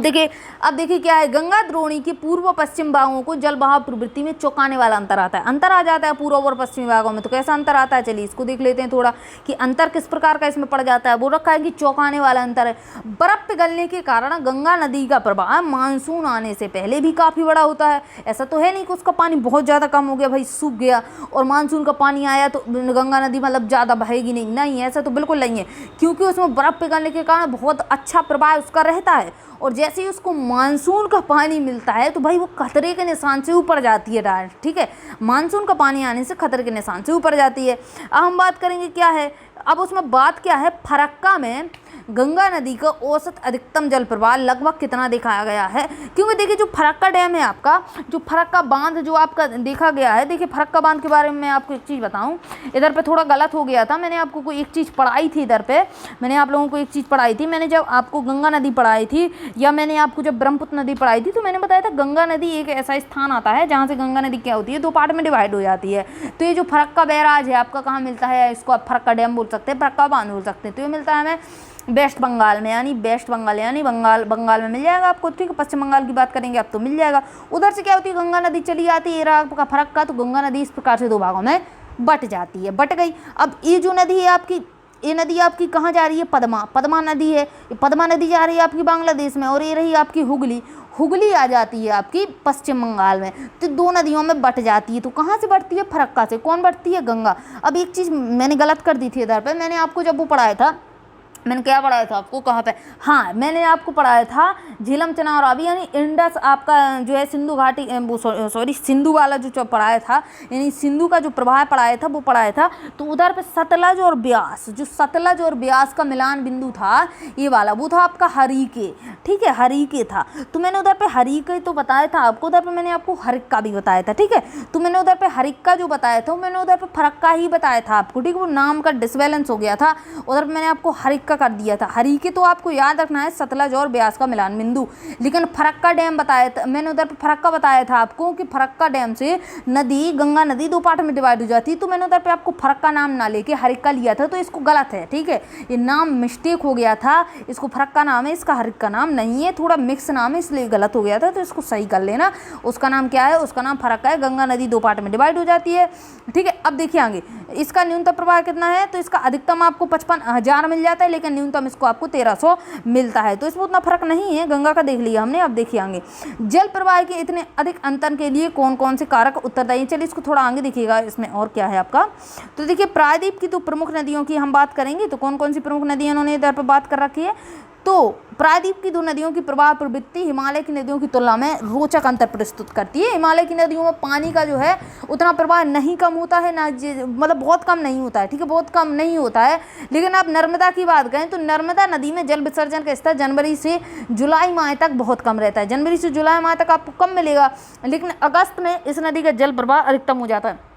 देखिए क्या है, गंगा द्रोणी के पूर्व पश्चिम भागों को जल बहाव प्रवृत्ति में चौंकाने वाला अंतर आता है। अंतर आ जाता है पूर्व और पश्चिमी भागों में। तो कैसा अंतर आता है, चलिए इसको देख लेते हैं थोड़ा कि अंतर किस प्रकार का इसमें पड़ जाता है। वो रखा है कि चौंकाने वाला अंतर है। बर्फ पिघलने के कारण गंगा नदी का प्रवाह मानसून आने से पहले भी काफ़ी बड़ा होता है। ऐसा तो है नहीं कि उसका पानी बहुत ज़्यादा कम हो गया, भाई सूख गया, और मानसून का पानी आया तो गंगा नदी मतलब ज़्यादा बहेगी नहीं, ऐसा तो बिल्कुल नहीं है। क्योंकि उसमें बर्फ पिघलने के कारण बहुत अच्छा प्रवाह उसका रहता है। और जैसे ही उसको मानसून का पानी मिलता है तो भाई वो खतरे के निशान से ऊपर जाती है डायरेक्ट, ठीक है। मानसून का पानी आने से खतरे के निशान से ऊपर जाती है। अब हम बात करेंगे क्या है, अब उसमें बात क्या है, फरक्का में गंगा नदी का औसत अधिकतम जल प्रवाह लगभग कितना दिखाया गया है। क्योंकि देखिए जो फरक्का डैम है आपका, जो फरक्का बांध जो आपका देखा गया है, देखिए फरक्का बांध के बारे में मैं आपको एक चीज़ बताऊं, इधर पे थोड़ा गलत हो गया था। मैंने आपको कोई एक चीज़ पढ़ाई थी, इधर पे मैंने आप लोगों को एक चीज़ पढ़ाई थी। मैंने जब आपको गंगा नदी पढ़ाई थी या मैंने आपको जब ब्रह्मपुत्र नदी पढ़ाई थी, तो मैंने बताया था गंगा नदी एक ऐसा स्थान आता है जहाँ से गंगा नदी क्या होती है, 2 पार्ट में डिवाइड हो जाती है। तो ये जो फरक्का बैराज है आपका कहाँ मिलता है, इसको आप फरक्का डैम बोल सकते हैं, फरक्का बांध बोल सकते हैं। तो ये मिलता है हमें वेस्ट बंगाल में, यानी वेस्ट बंगाल यानी बंगाल में मिल जाएगा आपको, ठीक है। पश्चिम बंगाल की बात करेंगे आप तो मिल जाएगा। उधर से क्या होती है, गंगा नदी चली आती है आपका फरक्का, तो गंगा नदी इस प्रकार से 2 भागों में बट जाती है, बट गई। अब ये जो नदी है आपकी, ये नदी आपकी कहाँ जा रही है, पद्मा नदी है। पद्मा नदी जा रही है आपकी बांग्लादेश में, और ये रही आपकी हुगली आ जाती है आपकी पश्चिम बंगाल में। तो 2 नदियों में बट जाती है। तो कहाँ से बढ़ती है, फरक्का से। कौन बढ़ती है, गंगा। अब एक चीज़ मैंने गलत कर दी थी इधर पर, मैंने आपको जब वो पढ़ाया था, मैंने क्या पढ़ाया था आपको, कहाँ पे, हाँ मैंने आपको पढ़ाया था झीलम चनाव रावी, यानी इंडस आपका जो है सिंधु घाटी, सॉरी सिंधु वाला जो पढ़ाया था, यानी सिंधु का जो प्रवाह पढ़ाया था वो पढ़ाया था। तो उधर पे सतलज और ब्यास, जो सतलज और ब्यास का मिलान बिंदु था ये वाला, वो था आपका हरिके, ठीक है, हरिके था। तो मैंने उधर पे हरिके तो बताया था आपको, उधर पे मैंने आपको हरिक्का भी बताया था, ठीक है। तो मैंने उधर पे हरिक्का जो बताया था मैंने उधर पे फरक्का ही बताया था आपको, ठीक है। वो नाम का डिसबैलेंस हो गया था, उधर पे मैंने आपको हरिक्का कर दिया था। हरिके तो आपको याद रखना है सतलज और ब्यास का मिलान बिंदु। लेकिन फरक्का डैम बताया था मैंने, उधर पे फरक्का बताया था आपको कि फरक्का डैम से नदी, गंगा नदी 2 पार्ट में डिवाइड हो जाती है। तो मैंने उधर पे आपको फरक्का नाम ना लेके हरिक्का लिया था, तो इसको गलत है, ठीक है। ये नाम मिस्टेक हो गया था, इसको फरक्का नाम है, इसका हरिक्का नाम नहीं है, थोड़ा मिक्स नाम है, इसलिए गलत हो गया था। तो इसको सही कर लेना, उसका नाम क्या है, उसका नाम फरक्का है। गंगा नदी 2 पार्ट में डिवाइड हो जाती है, ठीक है। अब देखिए आगे, इसका न्यूनतम प्रवाह कितना है, तो इसका अधिकतम आपको 55,000 मिल जाता है, लेकिन न्यूनतम इसको आपको 1300 मिलता है। तो इसमें उतना फर्क नहीं है, गंगा का देख लिया हमने। अब देखिए आगे, जल प्रवाह के इतने अधिक अंतर के लिए कौन कौन से कारक उत्तरदायी। चलिए इसको थोड़ा आगे देखिएगा, इसमें और क्या है आपका। तो देखिए प्रायद्वीप की तो प्रमुख नदियों की हम बात करेंगे, तो कौन कौन सी प्रमुख नदियां उन्होंने इधर पर बात कर रखी है। तो प्रायद्वीप की दो नदियों की प्रवाह प्रवृत्ति हिमालय की नदियों की तुलना में रोचक अंतर प्रस्तुत करती है। हिमालय की नदियों में पानी का जो है उतना प्रवाह नहीं कम होता है, ना मतलब बहुत कम नहीं होता है, ठीक है, बहुत कम नहीं होता है। लेकिन आप नर्मदा की बात करें तो नर्मदा नदी में जल विसर्जन का स्तर जनवरी से जुलाई माह तक बहुत कम रहता है। जनवरी से जुलाई माह तक आपको कम मिलेगा, लेकिन अगस्त में इस नदी का जल प्रवाह अधिकतम हो जाता है।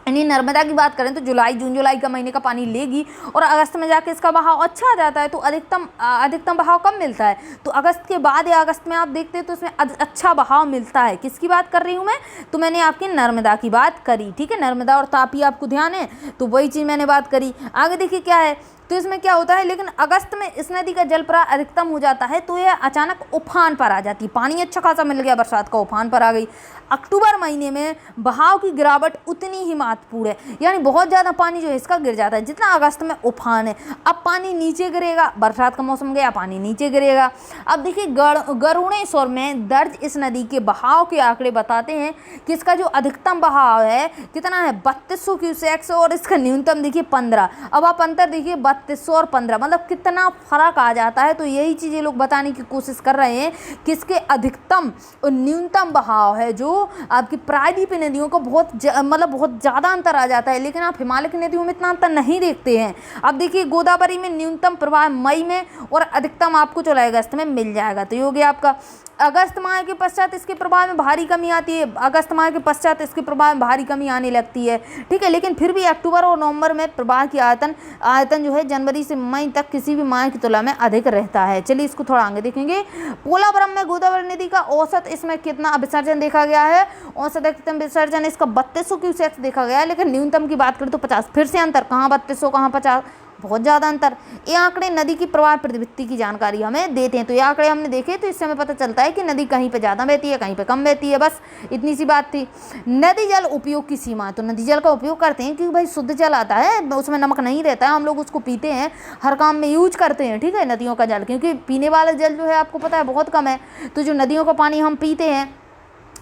यानी नर्मदा की बात करें तो जून जुलाई का महीने का पानी लेगी और अगस्त में जाके इसका बहाव अच्छा आ जाता है, तो अधिकतम बहाव कम मिलता है। तो अगस्त के बाद या अगस्त में आप देखते हैं तो इसमें अच्छा बहाव मिलता है। किसकी बात कर रही हूँ मैं? तो मैंने आपकी नर्मदा की बात करी, ठीक है, नर्मदा और तापी आपको ध्यान है, तो वही चीज़ मैंने बात करी। आगे देखिए क्या है, तो इसमें क्या होता है, लेकिन अगस्त में इस नदी का जल प्रवाह अधिकतम हो जाता है तो यह अचानक उफान पर आ जाती है। पानी अच्छा खासा मिल गया, बरसात का उफान पर आ गई। अक्टूबर महीने में बहाव की गिरावट उतनी ही महत्वपूर्ण है, यानी बहुत ज़्यादा पानी जो है इसका गिर जाता है जितना अगस्त में उफान है। अब पानी नीचे गिरेगा, बरसात का मौसम गया, पानी नीचे गिरेगा। अब देखिए गरुड़ेश्वर में दर्ज इस नदी के बहाव के आंकड़े बताते हैं कि इसका जो अधिकतम बहाव है कितना है, 3200 क्यूसेक्स, और इसका न्यूनतम देखिए 15। अब आप अंतर देखिए 3200 और 15, मतलब कितना फर्क आ जाता है। तो यही चीज़ ये लोग बताने की कोशिश कर रहे हैं कि इसके अधिकतम और न्यूनतम बहाव है जो आपकी प्रायद्वीप नदियों को बहुत ज़्यादा अंतर आ जाता है, लेकिन आप हिमालय की नदियों में इतना अंतर नहीं देखते हैं। अब देखिए गोदावरी में न्यूनतम प्रवाह मई में और अधिकतम आपको जुलाई अगस्त में मिल जाएगा। तो ये हो गया आपका अगस्त माह के पश्चात इसके प्रभाव में भारी कमी आती है, अगस्त माह के पश्चात इसके प्रभाव में भारी कमी आने लगती है, ठीक है। लेकिन फिर भी अक्टूबर और नवंबर में प्रवाह की आयतन जो है जनवरी से मई तक किसी भी माह की तुलना में अधिक रहता है। चलिए इसको थोड़ा आगे देखेंगे। पोलावरम में गोदावरी नदी का औसत इसमें कितना विसर्जन देखा गया है, औसत अधिकतम विसर्जन इसका 3200 क्यूसेक्स देखा गया है, लेकिन न्यूनतम की बात करें तो 50। फिर से अंतर, कहाँ 3200 कहाँ 50, बहुत ज़्यादा अंतर। ये आंकड़े नदी की प्रवाह प्रवृत्ति की जानकारी हमें देते हैं। तो ये आंकड़े हमने देखे तो इससे हमें पता चलता है कि नदी कहीं पे ज़्यादा बहती है, कहीं पे कम बहती है, बस इतनी सी बात थी। नदी जल उपयोग की सीमा, तो नदी जल का उपयोग करते हैं क्योंकि भाई शुद्ध जल आता है, उसमें नमक नहीं रहता है, हम लोग उसको पीते हैं, हर काम में यूज करते हैं, ठीक है, नदियों का जल, क्योंकि पीने वाला जल जो है आपको पता है बहुत कम है। तो जो नदियों का पानी हम पीते हैं,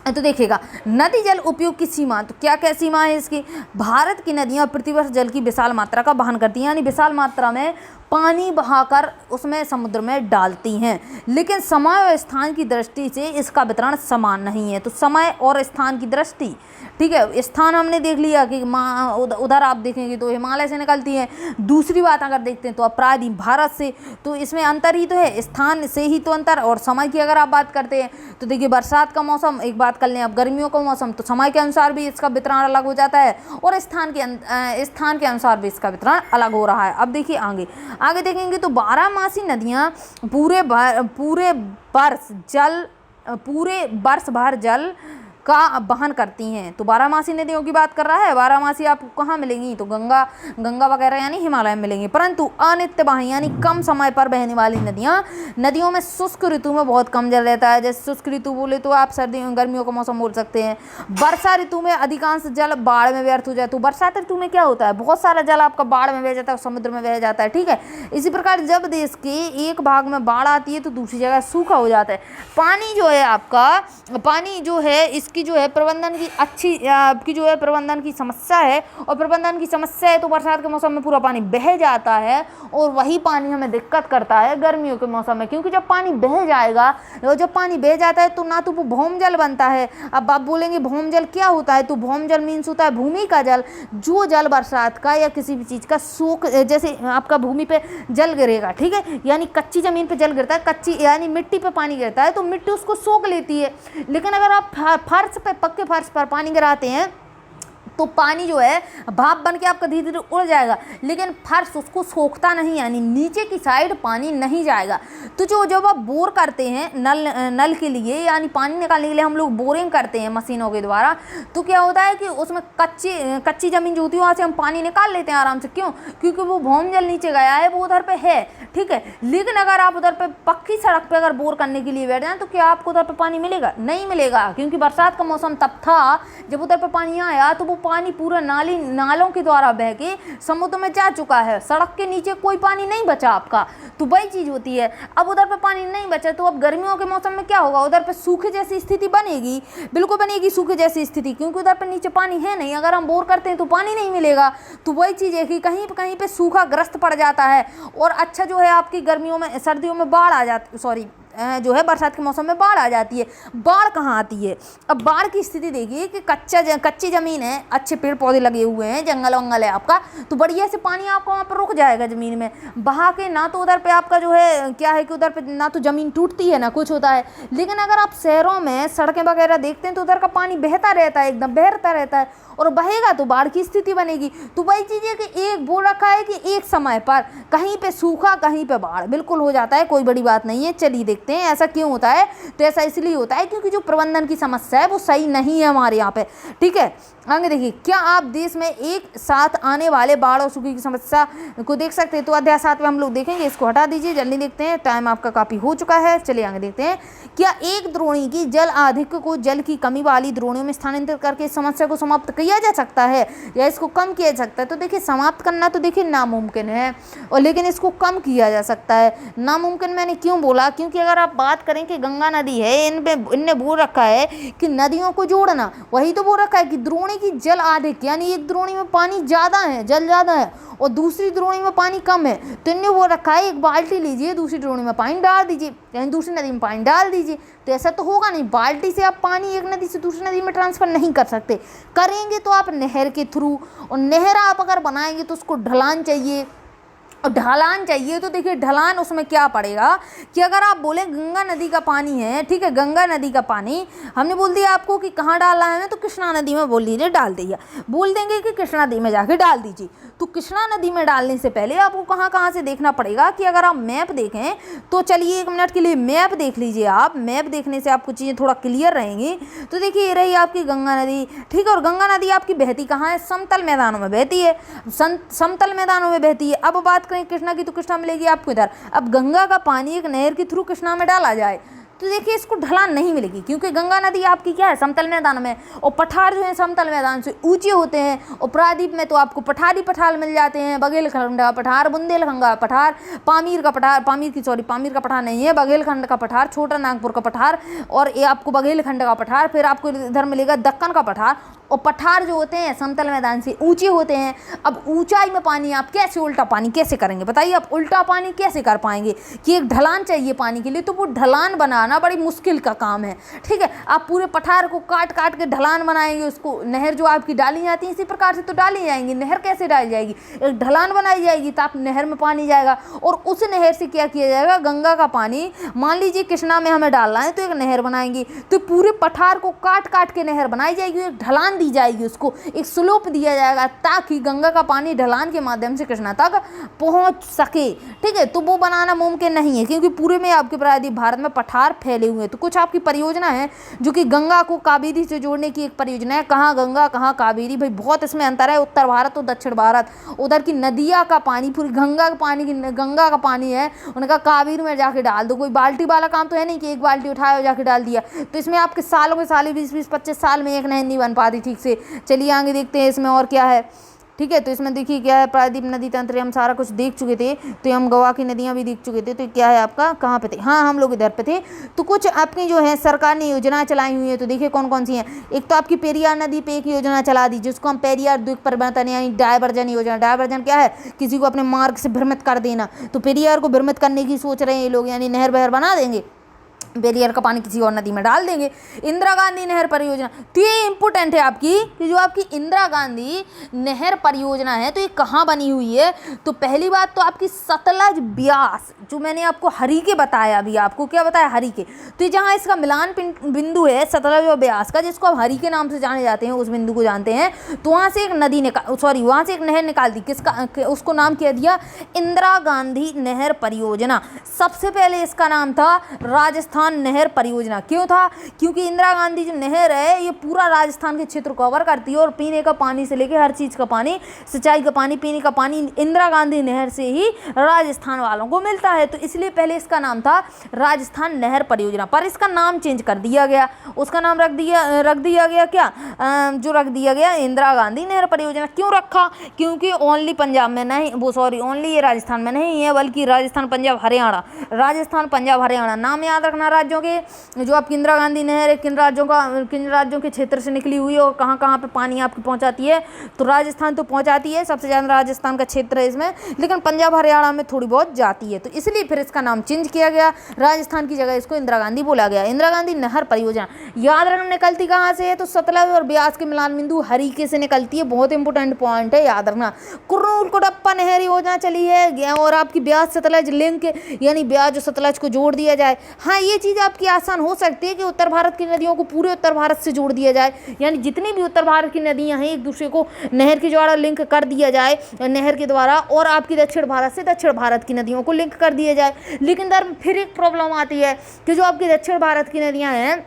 तो देखिएगा नदी जल उपयोग की सीमा, तो क्या क्या सीमा है इसकी। भारत की नदियाँ प्रतिवर्ष जल की विशाल मात्रा का वहन करती हैं, यानी विशाल मात्रा में पानी बहाकर उसमें समुद्र में डालती हैं, लेकिन समय और स्थान की दृष्टि से इसका वितरण समान नहीं है। तो समय और स्थान की दृष्टि, ठीक है, स्थान हमने देख लिया कि उधर आप देखेंगे तो हिमालय से निकलती है। दूसरी बात अगर देखते हैं तो अपराधी भारत से, तो इसमें अंतर ही तो है, स्थान से ही तो अंतर। और समय की अगर आप बात करते हैं तो देखिए बरसात का मौसम, एक बात कर लें अब गर्मियों का मौसम, तो समय के अनुसार भी इसका वितरण अलग हो जाता है और स्थान के अनुसार भी इसका वितरण अलग हो रहा है। अब देखिए आगे देखेंगे तो 12मासी नदियाँ पूरे वर्ष भर जल का वहन करती हैं। तो 12मासी नदियों की बात कर रहा है। 12मासी आपको कहाँ मिलेंगी, तो गंगा वगैरह यानी हिमालय में मिलेंगी। परंतु अनित्यवाही यानी कम समय पर बहने वाली नदियों में शुष्क ऋतु में बहुत कम जल रहता है। जैसे शुष्क ऋतु बोले तो आप गर्मियों का मौसम बोल सकते हैं। वर्षा ऋतु में अधिकांश जल बाढ़ में व्यर्थ हो जाए। तो बरसात ऋतु में क्या होता है, बहुत सारा जल आपका बाढ़ में बह जाता है, समुद्र में बह जाता है, ठीक है। इसी प्रकार जब देश के एक भाग में बाढ़ आती है तो दूसरी जगह सूखा हो जाता है। पानी जो है आपका, पानी जो है इसकी जो है प्रबंधन की आपकी जो है प्रबंधन की समस्या है, और प्रबंधन की समस्या है तो बरसात के मौसम में पूरा पानी बह जाता है, और वही पानी हमें दिक्कत करता है गर्मियों के मौसम में, क्योंकि जब पानी बह जाएगा, जब पानी बह जाता है तो ना तो वो भौमजल बनता है। अब आप बोलेंगे भौमजल क्या होता है, तो भौमजल मीन्स होता है भूमि का जल, जो जल बरसात का या किसी भी चीज़ का सूख, जैसे आपका भूमि पे जल गिरेगा, ठीक है, यानी कच्ची ज़मीन पे जल गिरता है, कच्ची यानी मिट्टी पे पानी गिरता है तो मिट्टी उसको सोख लेती है। लेकिन अगर आप पक्के फर्श पर पानी गिराते हैं तो पानी जो है भाप बन के आपका धीरे धीरे उड़ जाएगा, लेकिन फर्श उसको सोखता नहीं, यानी नीचे की साइड पानी नहीं जाएगा। तो जब आप बोर करते हैं नल के लिए, यानी पानी निकालने के लिए हम लोग बोरिंग करते हैं मशीनों के द्वारा, तो क्या होता है कि उसमें कच्ची ज़मीन जो होती है वहाँ से हम पानी निकाल लेते हैं आराम से। क्यों? क्योंकि वो भौमजल नीचे गया है, वो उधर पे है, ठीक है। लेकिन अगर आप उधर पे पक्की सड़क पे अगर बोर करने के लिए बैठ जाएं तो क्या आपको उधर पे पानी मिलेगा? नहीं मिलेगा, क्योंकि बरसात का मौसम तब था जब उधर पे पानी आया तो वो पानी पूरा नालों के द्वारा बह के समुद्र में जा चुका है, सड़क के नीचे कोई पानी नहीं बचा आपका, तो वही चीज़ होती है। अब उधर पे पानी नहीं बचा तो अब गर्मियों के मौसम में क्या होगा, उधर पे सूखे जैसी स्थिति बनेगी, बिल्कुल बनेगी सूखे जैसी स्थिति, क्योंकि उधर पे नीचे पानी है नहीं। अगर हम बोर करते हैं तो पानी नहीं मिलेगा, तो वही चीज़ है कि कहीं पे सूखा ग्रस्त पड़ जाता है। और अच्छा जो है आपकी गर्मियों में सर्दियों में बाढ़ आ जाती, सॉरी जो है बरसात के मौसम में बाढ़ आ जाती है। बाढ़ कहाँ आती है, अब बाढ़ की स्थिति देखिए कि कच्ची ज़मीन है, अच्छे पेड़ पौधे लगे हुए हैं, जंगल वंगल है आपका, तो बढ़िया से पानी आपका वहाँ पर रुक जाएगा ज़मीन में बहा के। ना तो उधर पे आपका जो है क्या है कि उधर पे ना तो ज़मीन टूटती है ना कुछ होता है। लेकिन अगर आप शहरों में सड़कें वगैरह देखते हैं तो उधर का पानी बहता रहता है, एकदम बहता रहता है, और बहेगा तो बाढ़ की स्थिति बनेगी। तो वही चीज़ है कि एक बोल रखा है कि एक समय पर कहीं पे सूखा कहीं पे बाढ़ बिल्कुल हो जाता है, कोई बड़ी बात नहीं है। चलिए देखते हैं ऐसा क्यों होता है। तो ऐसा इसलिए होता है क्योंकि जो प्रबंधन की समस्या है वो सही नहीं है हमारे यहाँ पे, ठीक है। आगे देखिए, क्या आप देश में एक साथ आने वाले बाढ़ और सूखे की समस्या को देख सकते हैं। तो अध्याय 7 में हम लोग देखेंगे, इसको हटा दीजिए, जल्दी देखते हैं, टाइम आपका काफ़ी हो चुका है। चलिए आगे देखते हैं, क्या एक द्रोणी की जल आधिक्य को जल की कमी वाली द्रोणियों में स्थानांतरित करके इस समस्या को समाप्त किया जा सकता है या इसको कम किया जा सकता है। तो देखिए समाप्त करना तो देखिए नामुमकिन है, और लेकिन इसको कम किया जा सकता है। नामुमकिन मैंने क्यों बोला, क्योंकि अगर आप बात करें कि गंगा नदी है, इनने बोल रखा है कि नदियों को जोड़ना, वही तो बोल रखा है कि द्रोणी की जल आधिक्य, यानी एक द्रोणी में पानी ज़्यादा है, जल ज़्यादा है और दूसरी द्रोणी में पानी कम है, तो इनने वो रखा है एक बाल्टी लीजिए, दूसरी द्रोणी में पानी डाल दीजिए, यानी दूसरी नदी में पानी डाल दीजिए। तो ऐसा तो होगा नहीं, बाल्टी से आप पानी एक नदी से दूसरी नदी में ट्रांसफ़र नहीं कर सकते। करेंगे तो आप नहर के थ्रू, और नहर आप अगर बनाएंगे तो उसको ढलान चाहिए, और ढलान चाहिए तो देखिए ढलान उसमें क्या पड़ेगा कि अगर आप बोले गंगा नदी का पानी है, ठीक है, गंगा नदी का पानी हमने बोल दिया आपको कि कहाँ डालना है, तो कृष्णा नदी में बोल दीजिए, डाल दिया, बोल देंगे कि कृष्णा नदी में जाके डाल दीजिए। तो कृष्णा नदी में डालने से पहले आपको कहाँ कहाँ से देखना पड़ेगा कि अगर आप मैप देखें तो चलिए 1 मिनट के लिए मैप देख लीजिए आप। मैप देखने से आपको चीज़ें थोड़ा क्लियर रहेंगी। तो देखिए ये रही आपकी गंगा नदी, ठीक है, और गंगा नदी आपकी बहती कहाँ है, समतल मैदानों में बहती है, समतल मैदानों में बहती है। अब बात करें कृष्णा की, तो कृष्णा मिलेगी आपको इधर। अब गंगा का पानी एक नहर के थ्रू कृष्णा में डाला जाए तो देखिए इसको ढलान नहीं मिलेगी, क्योंकि गंगा नदी आपकी क्या है, समतल मैदान में, और पठार जो है समतल मैदान से ऊंचे होते हैं, और प्रायद्वीप में तो आपको पठारी पठार मिल जाते हैं, बघेलखंड का पठार, बुंदेलखंड का पठार, पामीर का पठार, पामीर का पठार नहीं है, बघेलखंड का पठार, छोटा नागपुर का पठार, और ये आपको बघेलखंड का पठार, फिर आपको इधर मिलेगा दक्कन का पठार। और पठार जो होते हैं समतल मैदान से ऊंचे होते हैं। अब ऊंचाई में पानी आप कैसे उल्टा पानी कैसे करेंगे, बताइए, आप उल्टा पानी कैसे कर पाएंगे कि एक ढलान चाहिए पानी के लिए, तो वो ढलान बनाना बड़ी मुश्किल का काम है, ठीक है। आप पूरे पठार को काट काट के ढलान बनाएंगे, उसको नहर जो आपकी डाली जाती है इसी प्रकार से तो डाली जाएंगी। नहर कैसे डाली जाएगी, एक ढलान बनाई जाएगी ताकि नहर में पानी जाएगा, और उस नहर से क्या किया जाएगा, गंगा का पानी मान लीजिए कृष्णा में हमें डालना है तो एक नहर बनाएंगे, तो पूरे पठार को काट काट के नहर बनाई जाएगी, एक ढलान दी जाएगी, उसको एक स्लोप दिया जाएगा ताकि गंगा का पानी ढलान के माध्यम से कृष्णा तक पहुंच सके, ठीक है। तो वो बनाना मुमकिन नहीं है क्योंकि पूरे में आपके प्रायद्वीप भारत में पठार फैले हुए हैं। तो कुछ आपकी परियोजना है जो कि गंगा को कावेरी से जोड़ने की एक परियोजना है। कहाँ गंगा कहाँ कावेरी, भाई बहुत इसमें अंतर है, उत्तर भारत और दक्षिण भारत, उधर की नदियाँ का पानी पूरी गंगा का पानी है, उनका कावेरी में जाके डाल दो। कोई बाल्टी वाला काम तो है नहीं कि एक बाल्टी उठाया और जाके डाल दिया। तो इसमें आपके सालों के साल 20-25 साल में एक नहर नहीं बन पाती ठीक से। चलिए आगे देखते हैं इसमें और क्या है, ठीक है। तो इसमें देखिए क्या है, प्रायद्वीप नदी तंत्र हम सारा कुछ देख चुके थे, तो हम गोवा की नदियाँ भी देख चुके थे। तो क्या है आपका, कहाँ पे थे, हाँ हम लोग इधर पे थे। तो कुछ आपकी जो है सरकार ने योजना चलाई हुई है, तो देखिए कौन कौन सी हैं। एक तो आपकी पेरियार नदी पे एक योजना चला दी जिसको हम पेरियार द्वीप परिवर्तन यानी डायवर्जन योजना। डायवर्जन क्या है, किसी को अपने मार्ग से भ्रमित कर देना। तो पेरियार को भ्रमित करने की सोच रहे हैं ये लोग, यानी नहर बहर बना देंगे, पेरियार का पानी किसी और नदी में डाल देंगे। इंदिरा गांधी नहर परियोजना, तो ये इंपॉर्टेंट है आपकी कि जो आपकी इंदिरा गांधी नहर परियोजना है तो ये कहाँ बनी हुई है। तो पहली बात तो आपकी सतलज ब्यास, जो मैंने आपको हरिके बताया, अभी आपको क्या बताया, हरिके। तो ये जहाँ इसका मिलान बिंदु है सतलज और ब्यास का, जिसको आप हरिके नाम से जाने जाते हैं, उस बिंदु को जानते हैं। तो वहाँ से एक नदी वहाँ से एक नहर निकाल दी, किसका, उसको नाम क्या दिया, इंदिरा गांधी नहर परियोजना। सबसे पहले इसका नाम था राजस्थान राजस्थान नहर परियोजना। क्यों था? क्योंकि इंदिरा गांधी जो नहर है ये पूरा राजस्थान के क्षेत्र कवर करती है और पीने का पानी से लेकर हर चीज़ का पानी, सिंचाई का पानी, पीने का पानी इंदिरा गांधी नहर से ही राजस्थान वालों को मिलता है। तो इसलिए पहले इसका नाम था राजस्थान नहर परियोजना, पर इसका नाम चेंज कर दिया गया। उसका नाम रख दिया गया क्या? जो रख दिया गया इंदिरा गांधी नहर परियोजना। क्यों रखा? क्योंकि ओनली पंजाब में नहीं, ओनली ये राजस्थान में नहीं है, बल्कि राजस्थान, पंजाब, हरियाणा, राजस्थान, पंजाब, हरियाणा नाम याद रखना राज्यों के। जो आपकी इंदिरा गांधी नहर है किन राज्यों के क्षेत्र से निकली हुई है और कहाँ कहाँ पे पानी आपकी पहुँचाती है? तो राजस्थान तो पहुँचाती है, सबसे ज़्यादा राजस्थान का क्षेत्र है इसमें, लेकिन पंजाब हरियाणा में थोड़ी बहुत जाती है। तो इसलिए फिर इसका नाम चेंज किया गया, राजस्थान की जगह इसको इंदिरा गांधी बोला गया। इंदिरा गांधी नहर परियोजना याद रखना निकलती कहाँ से है? तो सतलज और ब्यास के मिलान बिंदु हरीके से निकलती है। बहुत इंपॉर्टेंट पॉइंट है, याद रखना। कुर्नूल कोडप्पा नहर योजना चली है और आपकी ब्यास सतलज लिंक, यानी ब्यास जो सतलज को जोड़ दिया जाए। हाँ, ये चीज़ आपकी आसान हो सकती है कि उत्तर भारत की नदियों को पूरे उत्तर भारत से जोड़ दिया जाए, यानी जितनी भी उत्तर भारत की नदियाँ हैं एक दूसरे को नहर के द्वारा लिंक कर दिया जाए, नहर के द्वारा, और आपकी दक्षिण भारत से दक्षिण भारत की नदियों को लिंक कर दिया जाए। लेकिन दर फिर एक प्रॉब्लम आती है कि जो आपकी दक्षिण भारत की नदियाँ हैं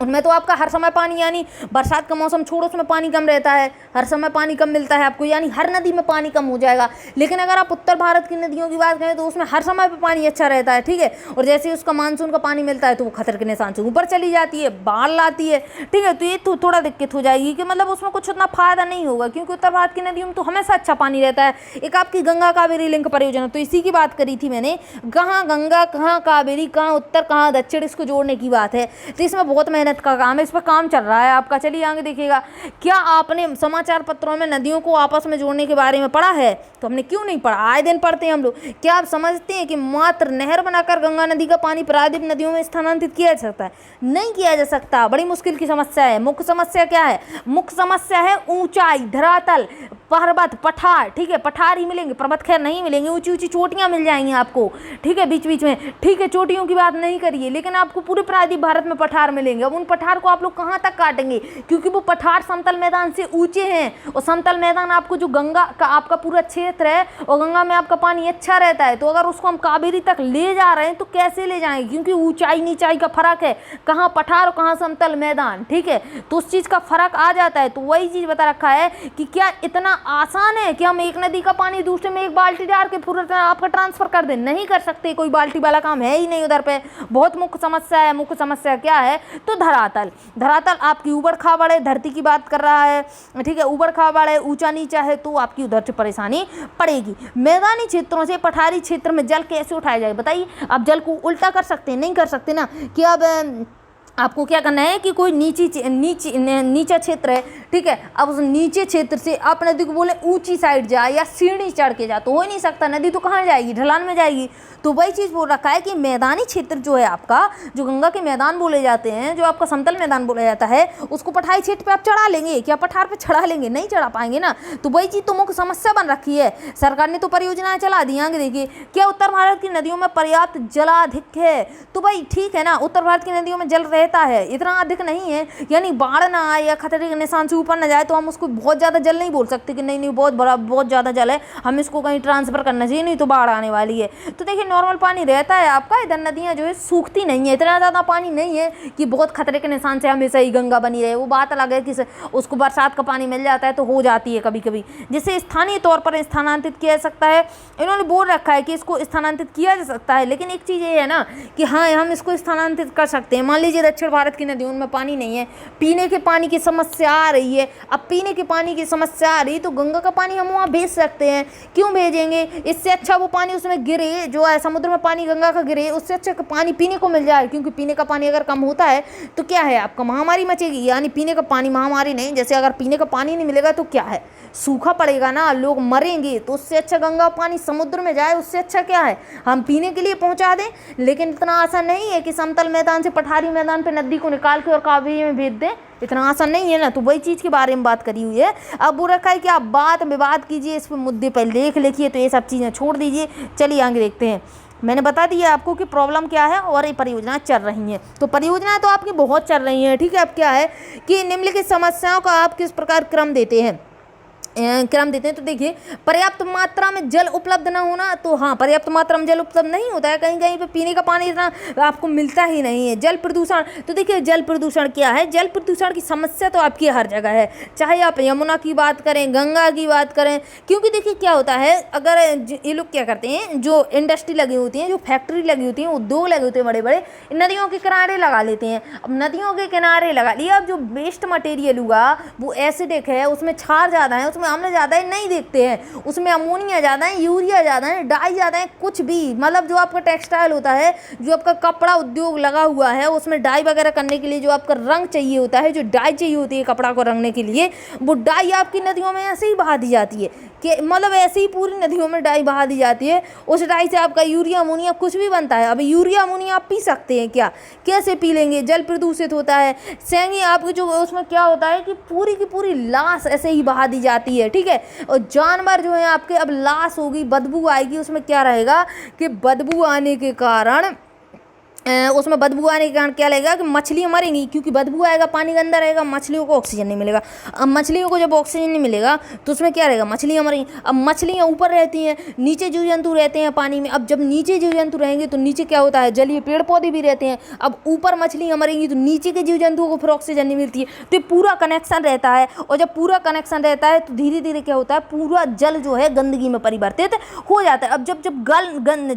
उनमें तो आपका हर समय पानी, यानी बरसात का मौसम छोड़ो उसमें पानी कम रहता है, हर समय पानी कम मिलता है आपको, यानी हर नदी में पानी कम हो जाएगा। लेकिन अगर आप उत्तर भारत की नदियों की बात करें तो उसमें हर समय पे पानी अच्छा रहता है, ठीक है। और जैसे ही उसका मानसून का पानी मिलता है तो वो खतरे के निशान से ऊपर चली जाती है, बाढ़ लाती है, ठीक है। तो ये तो थोड़ा दिक्कत हो जाएगी कि मतलब उसमें कुछ उतना फायदा नहीं होगा, क्योंकि उत्तर भारत की नदियों में तो हमेशा अच्छा पानी रहता है। एक आपकी गंगा कावेरी लिंक परियोजना, तो इसी की बात करी थी मैंने, कहाँ गंगा, कहाँ कावेरी, कहाँ उत्तर, कहाँ दक्षिण, इसको जोड़ने की बात है। तो इसमें बहुत मेहनत का काम है, इस पर काम चल रहा है आपका। चलिए आगे देखिएगा। क्या आपने समाचार पत्रों में नदियों को आपस में जोड़ने के बारे में पढ़ा है? तो हमने क्यों नहीं पढ़ा, आए दिन पढ़ते हैं हम लोग। क्या आप समझते हैं कि मात्र नहर बनाकर गंगा नदी का पानी प्रायद्वीप नदियों में स्थानांतरित किया जा सकता है? नहीं किया जा सकता, बड़ी मुश्किल की समस्या है। मुख्य समस्या क्या है? मुख्य समस्या है ऊंचाई, धरातल, पर्वत, पठार, ठीक है। पठार ही मिलेंगे, पर्वत खैर नहीं मिलेंगे, ऊंची ऊंची चोटियां मिल जाएंगी आपको, ठीक है, बीच बीच में, ठीक है। चोटियों की बात नहीं करिए, लेकिन आपको पूरे प्रायद्वीप भारत में पठार मिलेंगे। अब उन पठार को आप लोग कहाँ तक काटेंगे, क्योंकि वो पठार समतल मैदान से ऊंचे हैं, और समतल मैदान आपको जो गंगा का आपका पूरा क्षेत्र है और गंगा में आपका पानी अच्छा रहता है, तो अगर उसको हम कावेरी तक ले जा रहे हैं तो कैसे ले जाएंगे, क्योंकि ऊंचाई नीचाई का फर्क है, कहाँ पठार और कहाँ समतल मैदान, ठीक है। तो उस चीज़ का फर्क आ जाता है। तो वही चीज़ बता रखा है कि क्या इतना आसान है कि हम एक नदी का पानी दूसरे में एक बाल्टी डाल के पूरा आपका ट्रांसफर कर दें? नहीं कर सकते, कोई बाल्टी वाला काम है ही नहीं उधर पे। बहुत मुख्य समस्या है। मुख्य समस्या क्या है? तो धरातल। धरातल आपकी ऊबड़ खाबड़ है, धरती की बात कर रहा है, ठीक है, ऊबड़ खाबड़ है, ऊंचा नीचा है, तो आपकी उधर से परेशानी पड़ेगी। मैदानी क्षेत्रों से पठारी क्षेत्र में जल कैसे उठाया जाए? बताइए। आप जल को उल्टा कर सकते हैं? नहीं कर सकते ना। कि अब आपको क्या करना है कि कोई नीचा क्षेत्र है, ठीक है। अब उस नीचे क्षेत्र से आप नदी को बोले ऊंची साइड जा या सीढ़ी चढ़ के जा, तो हो ही नहीं सकता। नदी तो कहाँ जाएगी? ढलान में जाएगी। तो वही चीज़ बोल रखा है कि मैदानी क्षेत्र जो है आपका, जो गंगा के मैदान बोले जाते हैं, जो आपका समतल मैदान बोला जाता है, उसको पठारी क्षेत्र पे आप चढ़ा लेंगे क्या? पठार पे चढ़ा लेंगे? नहीं चढ़ा पाएंगे ना। तो वही चीज़ तो मुख्य समस्या बन रखी है। सरकार ने तो परियोजनाएं चला दी। आगे देखिए, क्या उत्तर भारत की नदियों में पर्याप्त जलाधिक है? तो भाई ठीक है ना, उत्तर भारत की नदियों में जल रहता है, इतना अधिक नहीं है, यानी बाढ़ ना आए या खतरे के निशान से ऊपर ना जाए तो हम उसको बहुत ज़्यादा जल नहीं बोल सकते कि नहीं बहुत ज़्यादा जल है, हम इसको कहीं ट्रांसफ़र करना चाहिए, नहीं तो बाढ़ आने वाली है। तो देखिए नॉर्मल पानी रहता है आपका, इधर नदियाँ जो है सूखती नहीं है, इतना ज़्यादा पानी नहीं है कि बहुत खतरे के निशान से हमेशा ही गंगा बनी रहे। वो बात अलग है कि उसको बरसात का पानी मिल जाता है तो हो जाती है कभी कभी, जिसे स्थानीय तौर पर स्थानांतरित किया जा सकता है। इन्होंने बोल रखा है कि इसको स्थानांतरित किया जा सकता है, लेकिन एक चीज़ ये है ना कि हाँ हम इसको स्थानांतरित कर सकते हैं। मान लीजिए दक्षिण भारत की नदियों में पानी नहीं है, पीने के पानी की समस्या आ रही है। अब पीने के पानी की समस्या आ रही तो गंगा का पानी हम वहाँ भेज सकते हैं। क्यों भेजेंगे? इससे अच्छा वो पानी उसमें गिरे, जो है समुद्र में पानी गंगा का गिरे, उससे अच्छा पानी पीने को मिल जाए। क्योंकि पीने का पानी अगर कम होता है तो क्या है, आपका महामारी मचेगी। यानी पीने का पानी महामारी नहीं, जैसे अगर पीने का पानी नहीं मिलेगा तो क्या है, सूखा पड़ेगा ना, लोग मरेंगे। तो उससे अच्छा गंगा पानी समुद्र में जाए, उससे अच्छा क्या है हम पीने के लिए पहुंचा दें। लेकिन इतना आसान नहीं है कि समतल मैदान से पठारी मैदान पे नदी को निकाल के और कावेरी में भेज दें, इतना आसान नहीं है ना। तो वही चीज़ के बारे में बात करी हुई है। अब वो रखा है कि आप बात विवाद कीजिए, इस पर मुद्दे पर लेख लिखिए, तो ये सब चीज़ें छोड़ दीजिए। चलिए आगे देखते हैं। मैंने बता दिया आपको कि प्रॉब्लम क्या है और ये परियोजनाएं चल रही हैं। तो परियोजनाएं तो आपकी बहुत चल रही हैं, ठीक है। अब क्या है कि निम्नलिखित समस्याओं का आप किस प्रकार क्रम देते हैं? क्रम देते हैं। तो देखिए पर्याप्त मात्रा में जल उपलब्ध ना होना, तो हाँ पर्याप्त मात्रा में जल उपलब्ध नहीं होता है, कहीं कहीं पे पीने का पानी इतना आपको मिलता ही नहीं है। जल प्रदूषण, तो देखिए जल प्रदूषण क्या है, जल प्रदूषण की समस्या तो आपकी हर जगह है, चाहे आप यमुना की बात करें, गंगा की बात करें, क्योंकि देखिए क्या होता है, अगर ये लोग क्या करते हैं, जो इंडस्ट्री लगी होती है, जो फैक्ट्री लगी होती है, उद्योग लगे होते हैं बड़े बड़े, नदियों के किनारे लगा लेते हैं। अब नदियों के किनारे लगा लिया, अब जो वेस्ट मटेरियल हुआ वो एसिडिक है, उसमें क्षार ज़्यादा है, उसमें अम्ल ज़्यादा है, नहीं देखते हैं, उसमें अमोनिया ज़्यादा है, यूरिया ज़्यादा है, डाई ज़्यादा है, कुछ भी मतलब जो आपका टेक्सटाइल होता है, जो आपका कपड़ा उद्योग लगा हुआ है, उसमें डाई वगैरह करने के लिए जो आपका रंग चाहिए होता है, जो डाई चाहिए होती है कपड़ा को रंगने के लिए, वो डाई आपकी नदियों में ऐसे ही बहा दी जाती है कि मतलब ऐसे ही पूरी नदियों में डाई बहा दी जाती है। उस डाई से आपका यूरिया अमोनिया कुछ भी बनता है। अब यूरिया अमोनिया आप पी सकते हैं क्या, कैसे पी लेंगे, जल प्रदूषित होता है। सेंगी आपकी जो उसमें क्या होता है कि पूरी की पूरी लाश ऐसे ही बहा दी जाती है, ठीक है। और जानवर जो है आपके, अब लाश होगी, बदबू आएगी, उसमें क्या रहेगा कि बदबू आने के कारण उसमें बदबू आने के कारण क्या लगेगा कि मछलियाँ मरेंगी, क्योंकि बदबू आएगा, पानी गंदा रहेगा, मछलियों को ऑक्सीजन नहीं मिलेगा। अब मछलियों को जब ऑक्सीजन नहीं मिलेगा तो उसमें क्या रहेगा, मछलियाँ मरेंगी। अब मछलियाँ ऊपर रहती हैं, नीचे जीव जंतु रहते हैं पानी में। अब जब नीचे जीव जंतु रहेंगे तो नीचे क्या होता है, जलीय पेड़ पौधे भी रहते हैं। अब ऊपर मछलियाँ मरेंगी तो नीचे के जीव जंतुओं को फिर ऑक्सीजन नहीं मिलती है, तो ये पूरा कनेक्शन रहता है। और जब पूरा कनेक्शन रहता है तो धीरे धीरे क्या होता है, पूरा जल जो है गंदगी में परिवर्तित हो जाता है। अब जब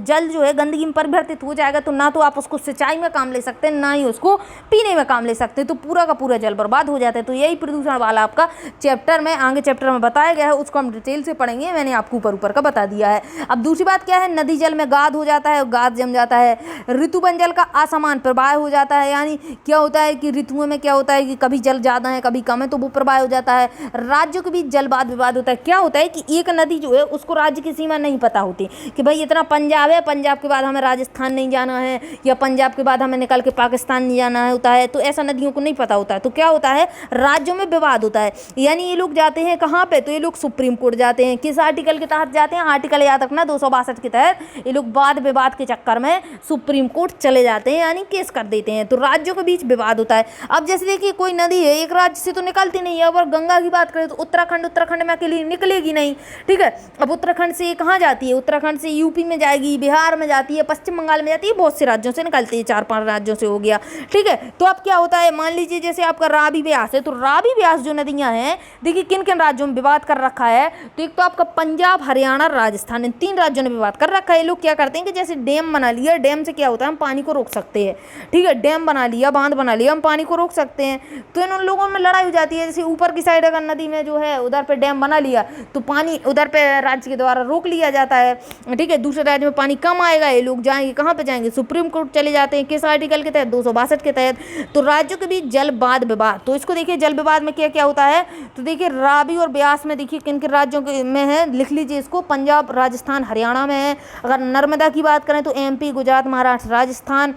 जल जो है गंदगी में परिवर्तित हो जाएगा तो ना तो आप उसको सिंचाई में काम ले सकते हैं, ना ही उसको पीने में काम ले सकते हैं, तो पूरा का पूरा जल बर्बाद हो जाता है। तो यही प्रदूषण वाला आपका चैप्टर में, आगे चैप्टर में बताया गया है, उसको हम डिटेल से पढ़ेंगे, मैंने आपको ऊपर का बता दिया है। अब दूसरी बात क्या है, नदी जल में गाद हो जाता है, गाद जम जाता है। ऋतुबन जल का असमान प्रवाह हो जाता है, यानी क्या होता है कि ऋतुओं में क्या होता है कि कभी जल ज़्यादा है कभी कम है, तो वो प्रवाह हो जाता है। राज्यों के बीच जल वाद विवाद होता है। क्या होता है कि एक नदी जो है उसको राज्य की सीमा नहीं पता होती कि भाई इतना पंजाब है, पंजाब के बाद हमें राजस्थान नहीं जाना है, या पंजाब के बाद हमें निकल के पाकिस्तान नहीं जाना होता है, तो ऐसा नदियों को नहीं पता होता है। तो क्या होता है, राज्यों में विवाद होता है, यानी ये लोग जाते हैं कहाँ पे, तो ये लोग सुप्रीम कोर्ट जाते हैं। किस आर्टिकल के तहत जाते हैं, आर्टिकल याद रखना 262 के तहत ये लोग वाद विवाद के चक्कर में सुप्रीम कोर्ट चले जाते हैं, यानी केस कर देते हैं। तो राज्यों के बीच विवाद होता है। अब जैसे देखिए कोई नदी है एक राज्य से तो निकलती नहीं है, अगर गंगा की बात करें तो उत्तराखंड में अकेली निकलेगी नहीं, ठीक है। अब उत्तराखंड से कहाँ जाती है, उत्तराखंड से यूपी में जाएगी, बिहार में जाती है, पश्चिम बंगाल में जाती है, बहुत से राज्यों से निकलती है, 4-5 राज्यों से हो गया, ठीक है। तो अब क्या होता है, मान लीजिए जैसे आपका रावी ब्यास है, तो रावी ब्यास जो नदियां हैं, देखिए किन किन राज्यों में विवाद कर रखा है, तो एक तो आपका पंजाब, हरियाणा, राजस्थान, इन 3 राज्यों ने विवाद कर रखा है। लोग क्या करते हैं कि जैसे डैम बना लिया, डैम से क्या होता है हम पानी को रोक सकते हैं, ठीक है, डैम बना लिया, बांध बना लिया, हम पानी को रोक सकते हैं। तो इन लोगों में लड़ाई हो जाती है, जैसे ऊपर की साइड अगर नदी में जो है उधर पे डैम बना लिया तो पानी उधर पे राज्य के द्वारा रोक लिया जाता है, ठीक है। दूसरे राज्य में पानी कम आएगा, ये लोग जाएंगे कहाँ पे जाएंगे, सुप्रीम कोर्ट चले जाते हैं, किस आर्टिकल के तहत, 262 के तहत। तो राज्यों के बीच जल वाद विवाद, तो इसको देखिए जल विवाद में क्या क्या होता है, तो देखिए रावी और ब्यास में देखिए किन किन राज्यों के में है, लिख लीजिए इसको, पंजाब, राजस्थान, हरियाणा में है। अगर नर्मदा की बात करें तो एमपी, गुजरात, महाराष्ट्र, राजस्थान।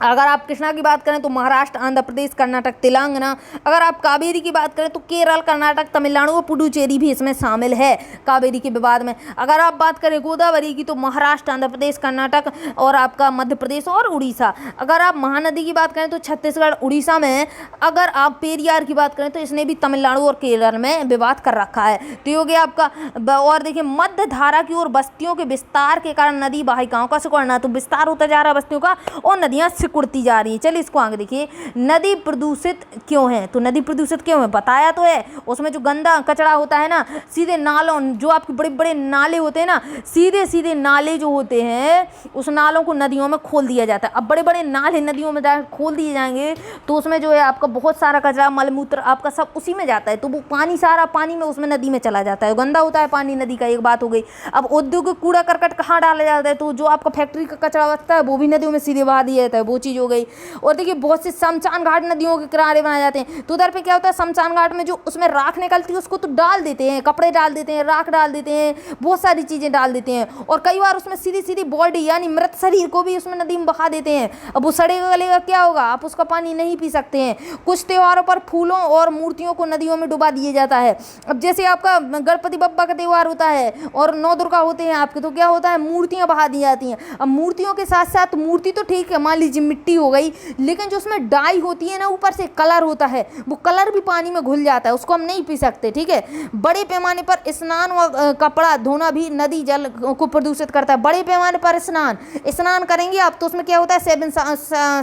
अगर आप कृष्णा की बात करें तो महाराष्ट्र, आंध्र प्रदेश, कर्नाटक, तेलंगाना। अगर आप कावेरी की बात करें तो केरल, कर्नाटक, तमिलनाडु और पुडुचेरी भी इसमें शामिल है कावेरी के विवाद में। अगर आप बात करें गोदावरी की तो महाराष्ट्र, आंध्र प्रदेश, कर्नाटक और आपका मध्य प्रदेश और उड़ीसा। अगर आप महानदी की बात करें तो छत्तीसगढ़, उड़ीसा में है। अगर आप पेरियार की बात करें तो इसने भी तमिलनाडु और केरल में विवाद कर रखा है। तो ये हो गया आपका। और देखिए मध्य धारा की ओर बस्तियों के विस्तार के कारण नदी वाहिकाओं का सिकुड़ना, तो विस्तार होता जा रहा है बस्तियों का और नदियाँ सिकुड़ती जा रही है। चलिए इसको आगे देखिए, नदी प्रदूषित क्यों है, तो नदी प्रदूषित क्यों है बताया तो है, उसमें जो गंदा कचरा होता है ना, सीधे नालों, जो आपके बड़े बड़े नाले होते हैं ना, सीधे सीधे नाले जो होते हैं उस नालों को नदियों में खोल दिया जाता है। अब बड़े बड़े नाले नदियों में खोल दिए जाएंगे तो उसमें जो है आपका बहुत सारा कचरा, मलमूत्र आपका सब उसी में जाता है, तो वो पानी सारा पानी में उसमें नदी में चला जाता है, गंदा होता है पानी नदी का, एक बात हो गई। अब औद्योगिक कूड़ा करकट कहाँ डाला जाता है, तो जो आपका फैक्ट्री का कचरा बचता है वो भी नदियों में सीधे बहा दिया जाता है, वो चीज़ हो गई। और देखिए बहुत से शमशान घाट नदियों के किनारे बनाए जाते हैं, तो उधर पे क्या होता है, शमशान घाट में जो उसमें राख निकलती है उसको तो डाल देते हैं, कपड़े डाल देते हैं, राख डाल देते हैं, बहुत सारी चीज़ें डाल देते हैं, और कई बार उसमें सीधी सीधी बॉडी यानी मृत शरीर को भी उसमें नदी में बहा देते हैं। अब वो सड़ेगा गलेगा क्या होगा, आप उसका पानी नहीं पी सकते हैं। कुछ त्योहारों पर फूलों और मूर्तियों को नदियों में डुबा दिया जाता है। अब जैसे आपका गणपति बप्पा का त्यौहार होता है और 9 दुर्गा होते हैं आपके, तो क्या होता है, मूर्तियाँ बहा दी जाती हैं। अब मूर्तियों के साथ साथ, मूर्ति तो ठीक है मान लीजिए मिट्टी हो गई, लेकिन जो उसमें डाई होती है ना, ऊपर से कलर होता है, वो कलर भी पानी में घुल जाता है, उसको हम नहीं पी सकते। ठीक है, बड़े पैमाने पर स्नान व कपड़ा धोना भी नदी जल को प्रदूषित करता है। बड़े पैमाने पर स्नान करेंगे आप तो उसमें क्या होता है,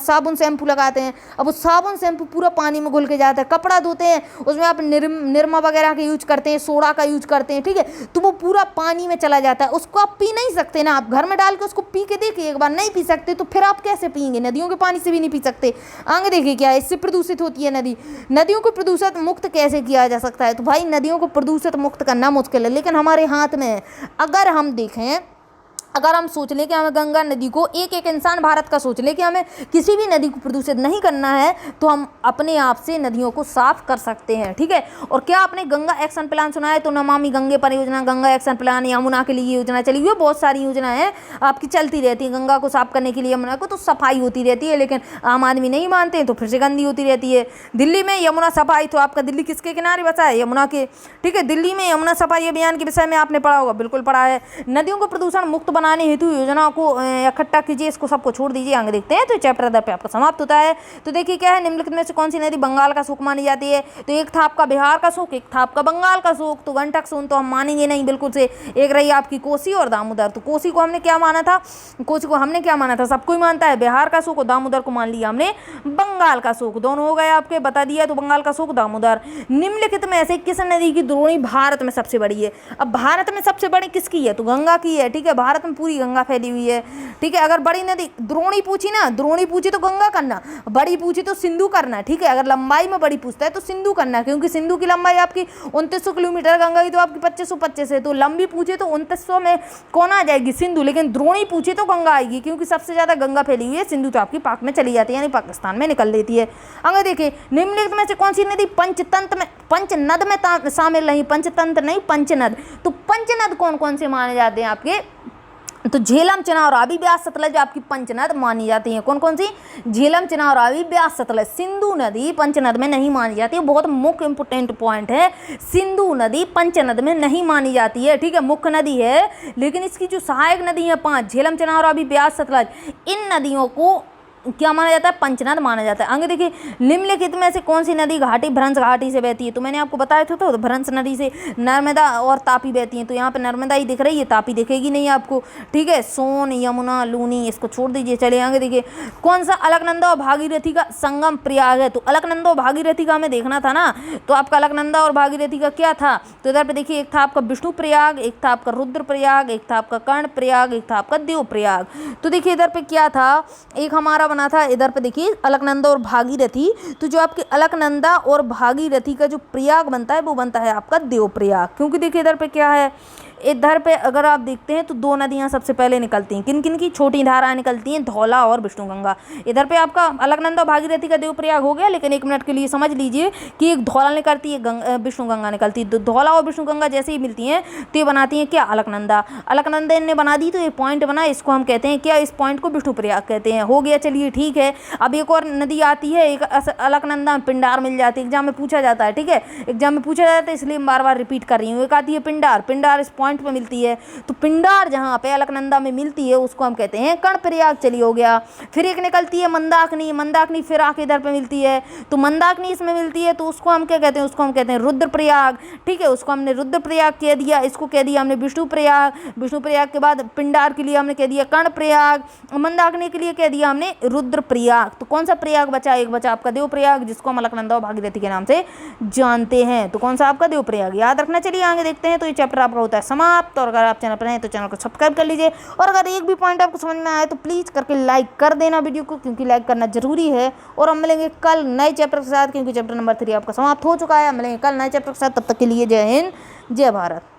साबुन शैम्पू लगाते हैं, अब वो साबुन शैम्पू पूरा पानी में घुल के जाता है। कपड़ा धोते हैं उसमें आप निरमा वगैरह का यूज करते हैं, सोडा का यूज करते हैं। ठीक है, तो वो पूरा पानी में चला जाता है, उसको आप पी नहीं सकते ना। आप घर में डाल के उसको पी के देखिए एक बार, नहीं पी सकते तो फिर आप कैसे पियेंगे? नदियों के पानी से भी नहीं पी सकते। आगे देखिए क्या है, इससे प्रदूषित होती है नदी। नदियों को प्रदूषित मुक्त कैसे किया जा सकता है? तो भाई नदियों को प्रदूषित मुक्त करना मुश्किल है, लेकिन हमारे हाथ में है। अगर हम देखें, अगर हम सोच लें कि हमें गंगा नदी को, एक इंसान भारत का सोच ले कि हमें किसी भी नदी को प्रदूषित नहीं करना है, तो हम अपने आप से नदियों को साफ कर सकते हैं। ठीक है, और क्या आपने गंगा एक्शन प्लान सुना है? तो नमामि गंगे परियोजना, गंगा एक्शन प्लान, यमुना के लिए योजना चली हुई है, बहुत सारी योजनाएं आपकी चलती रहती है गंगा को साफ करने के लिए। यमुना को तो सफाई होती रहती है, लेकिन आम आदमी नहीं मानते हैं तो फिर से गंदी होती रहती है। दिल्ली में यमुना सफाई, तो आपका दिल्ली किसके किनारे बसा है? यमुना के। ठीक है, दिल्ली में यमुना सफाई अभियान के विषय में आपने पढ़ा होगा, बिल्कुल पढ़ा है। नदियों को प्रदूषण मुक्त बनाने हेतु योजना को इकट्ठा कीजिए, इसको सबको छोड़ दीजिए। आगे देखते हैं, तो चैप्टर 10 पे आपका समाप्त होता है। तो देखिए क्या है, निम्नलिखित में से कौन सी नदी बंगाल का सूख मानी जाती है? तो एक था आपका बिहार का सूख, एक था आपका बंगाल का सूख। तो गंडक सोन तो हम मानेंगे नहीं बिल्कुल से। एक रही आपकी कोसी और दामोदर। तो कोसी को हमने क्या माना था? कोसी को हमने क्या माना था? सबको ही मानता है बिहार का सूख, और दामोदर को मान लिया हमने बंगाल का सूख। दोनों हो गए आपके, बता दिया। तो बंगाल का सूख, दामोदर। निम्नलिखित में से किस नदी की द्रोणी भारत में सबसे बड़ी है? अब भारत में सबसे बड़ी किसकी है? तो गंगा की है। ठीक है, भारत में पूरी गंगा फैली हुई है। ठीक है, अगर बड़ी नदी द्रोणी पूछी ना, द्रोणी पूछी तो गंगा करना, बड़ी पूछी तो सिंधु करना। ठीक है, अगर लंबाई में बड़ी पूछता है तो सिंधु करना, क्योंकि सिंधु की लंबाई आपकी 2900 किलोमीटर, गंगा की तो आपकी 2525 है। तो लंबी पूछे तो 2900 में कौन आ जाएगी? सिंधु। लेकिन द्रोणी पूछे तो गंगा आएगी, क्योंकि सबसे ज्यादा गंगा फैली हुई है। सिंधु तो आपकी पाक में चली जाती है, यानी पाकिस्तान में निकल देती है। अगर देखिए, निम्नलिखित में से कौन सी नदी पंचनद में शामिल नहीं? पंचतंत्र नहीं, पंचनद। तो पंचनद कौन कौन से माने जाते हैं आपके? तो झेलम, चनाव, रावी, ब्यास, सतलज आपकी पंचनद मानी जाती हैं। कौन कौन सी? झेलम, चनाव, रावी, ब्यास, सतलज। सिंधु नदी पंचनद में नहीं मानी जाती है, बहुत मुख्य इंपोर्टेंट पॉइंट है। सिंधु नदी पंचनद में नहीं मानी जाती है। ठीक है, मुख्य नदी है, लेकिन इसकी जो सहायक नदी है 5, झेलम, चनाव, रावी, ब्यास, सतलज, इन नदियों को क्या माना जाता है? पंचनद माना जाता है। आगे देखिए, निम्नलिखित में से कौन सी नदी घाटी भ्रंश घाटी से बहती है? तो मैंने आपको बताया था, तो भ्रंश नदी से नर्मदा और तापी बहती हैं। तो यहाँ पे नर्मदा ही दिख रही है, तापी दिखेगी नहीं आपको। ठीक है, सोन, यमुना, लूनी, इसको छोड़ दीजिए। चलिए आगे देखिए, कौन सा अलकनंदा और भागीरथी का संगम प्रयाग है? तो अलकनंदा और भागीरथी का हमें देखना था ना, तो आपका अलकनंदा और भागीरथी का क्या था? तो इधर पे देखिए, एक था आपका विष्णु प्रयाग, एक था आपका रुद्र प्रयाग, एक था आपका कर्ण प्रयाग, एक था आपका देव प्रयाग। तो देखिए इधर पे क्या था, एक हमारा बना था, इधर पे देखिए अलकनंदा और भागीरथी। तो जो आपके अलकनंदा और भागीरथी का जो प्रयाग बनता है, वो बनता है आपका देव प्रयाग। क्योंकि देखिए इधर पे क्या है, इधर पे अगर आप देखते हैं तो दो नदियां सबसे पहले निकलती हैं। किन किन की? छोटी धाराएं निकलती हैं, धौला और विष्णुगंगा। इधर पे आपका अलकनंदा भागीरथी का देवप्रयाग हो गया, लेकिन एक मिनट के लिए समझ लीजिए कि एक धौला निकलती है, विष्णुगंगा निकलती है। धौला और विष्णुगंगा जैसे ही मिलती हैं तो ये बनाती हैं क्या? अलकनंदा। अलकनंदा ने बना दी तो ये पॉइंट बना, इसको हम कहते हैं क्या? इस पॉइंट को विष्णु प्रयाग कहते हैं। हो गया, चलिए ठीक है। अब एक और नदी आती है, एक अलकनंदा में पिंडार मिल जाती है, एग्जाम में पूछा जाता है। ठीक है, एग्जाम में पूछा जाता है, इसलिए मैं बार बार रिपीट कर रही हूँ। एक आती है पिंडार, पिंडार इस पॉइंट पे मिलती है। तो पिंडार जहाँ पे अलकनंदा में मिलती है उसको हम कहते हैं कर्णप्रयाग। चलिए हो गया। फिर एक निकलती है मंदाकिनी, मंदाकिनी फिर आके इधर पे मिलती है, तो मंदाकिनी इसमें मिलती है, तो उसको हम क्या कहते हैं? उसको हम कहते हैं रुद्रप्रयाग। ठीक है, उसको हमने रुद्रप्रयाग कह दिया, इसको कह दिया हमने विष्णुप्रयाग। विष्णुप्रयाग के बाद पिंडार के लिए हमने कह दिया कर्णप्रयाग, मंदाकिनी के लिए कह दिया हमने रुद्रप्रयाग। तो कौन सा प्रयाग बचा? एक बचा आपका देवप्रयाग, जिसको हम अलकनंदा और भागीरथी के नाम से जानते हैं। तो कौन सा आपका? देवप्रयाग, याद रखना। चलिए आगे देखते हैं। तो ये चैप्टर आपका होता है समाप्त। और अगर आप चैनल पर हैं तो चैनल को सब्सक्राइब कर लीजिए, और अगर एक भी पॉइंट आपको समझ में आए तो प्लीज़ करके लाइक कर देना वीडियो को, क्योंकि लाइक करना जरूरी है। और हम मिलेंगे कल नए चैप्टर के साथ, क्योंकि चैप्टर नंबर 3 आपका समाप्त हो चुका है। हम मिलेंगे कल नए चैप्टर के साथ, तब तक के लिए जय हिंद, जय भारत।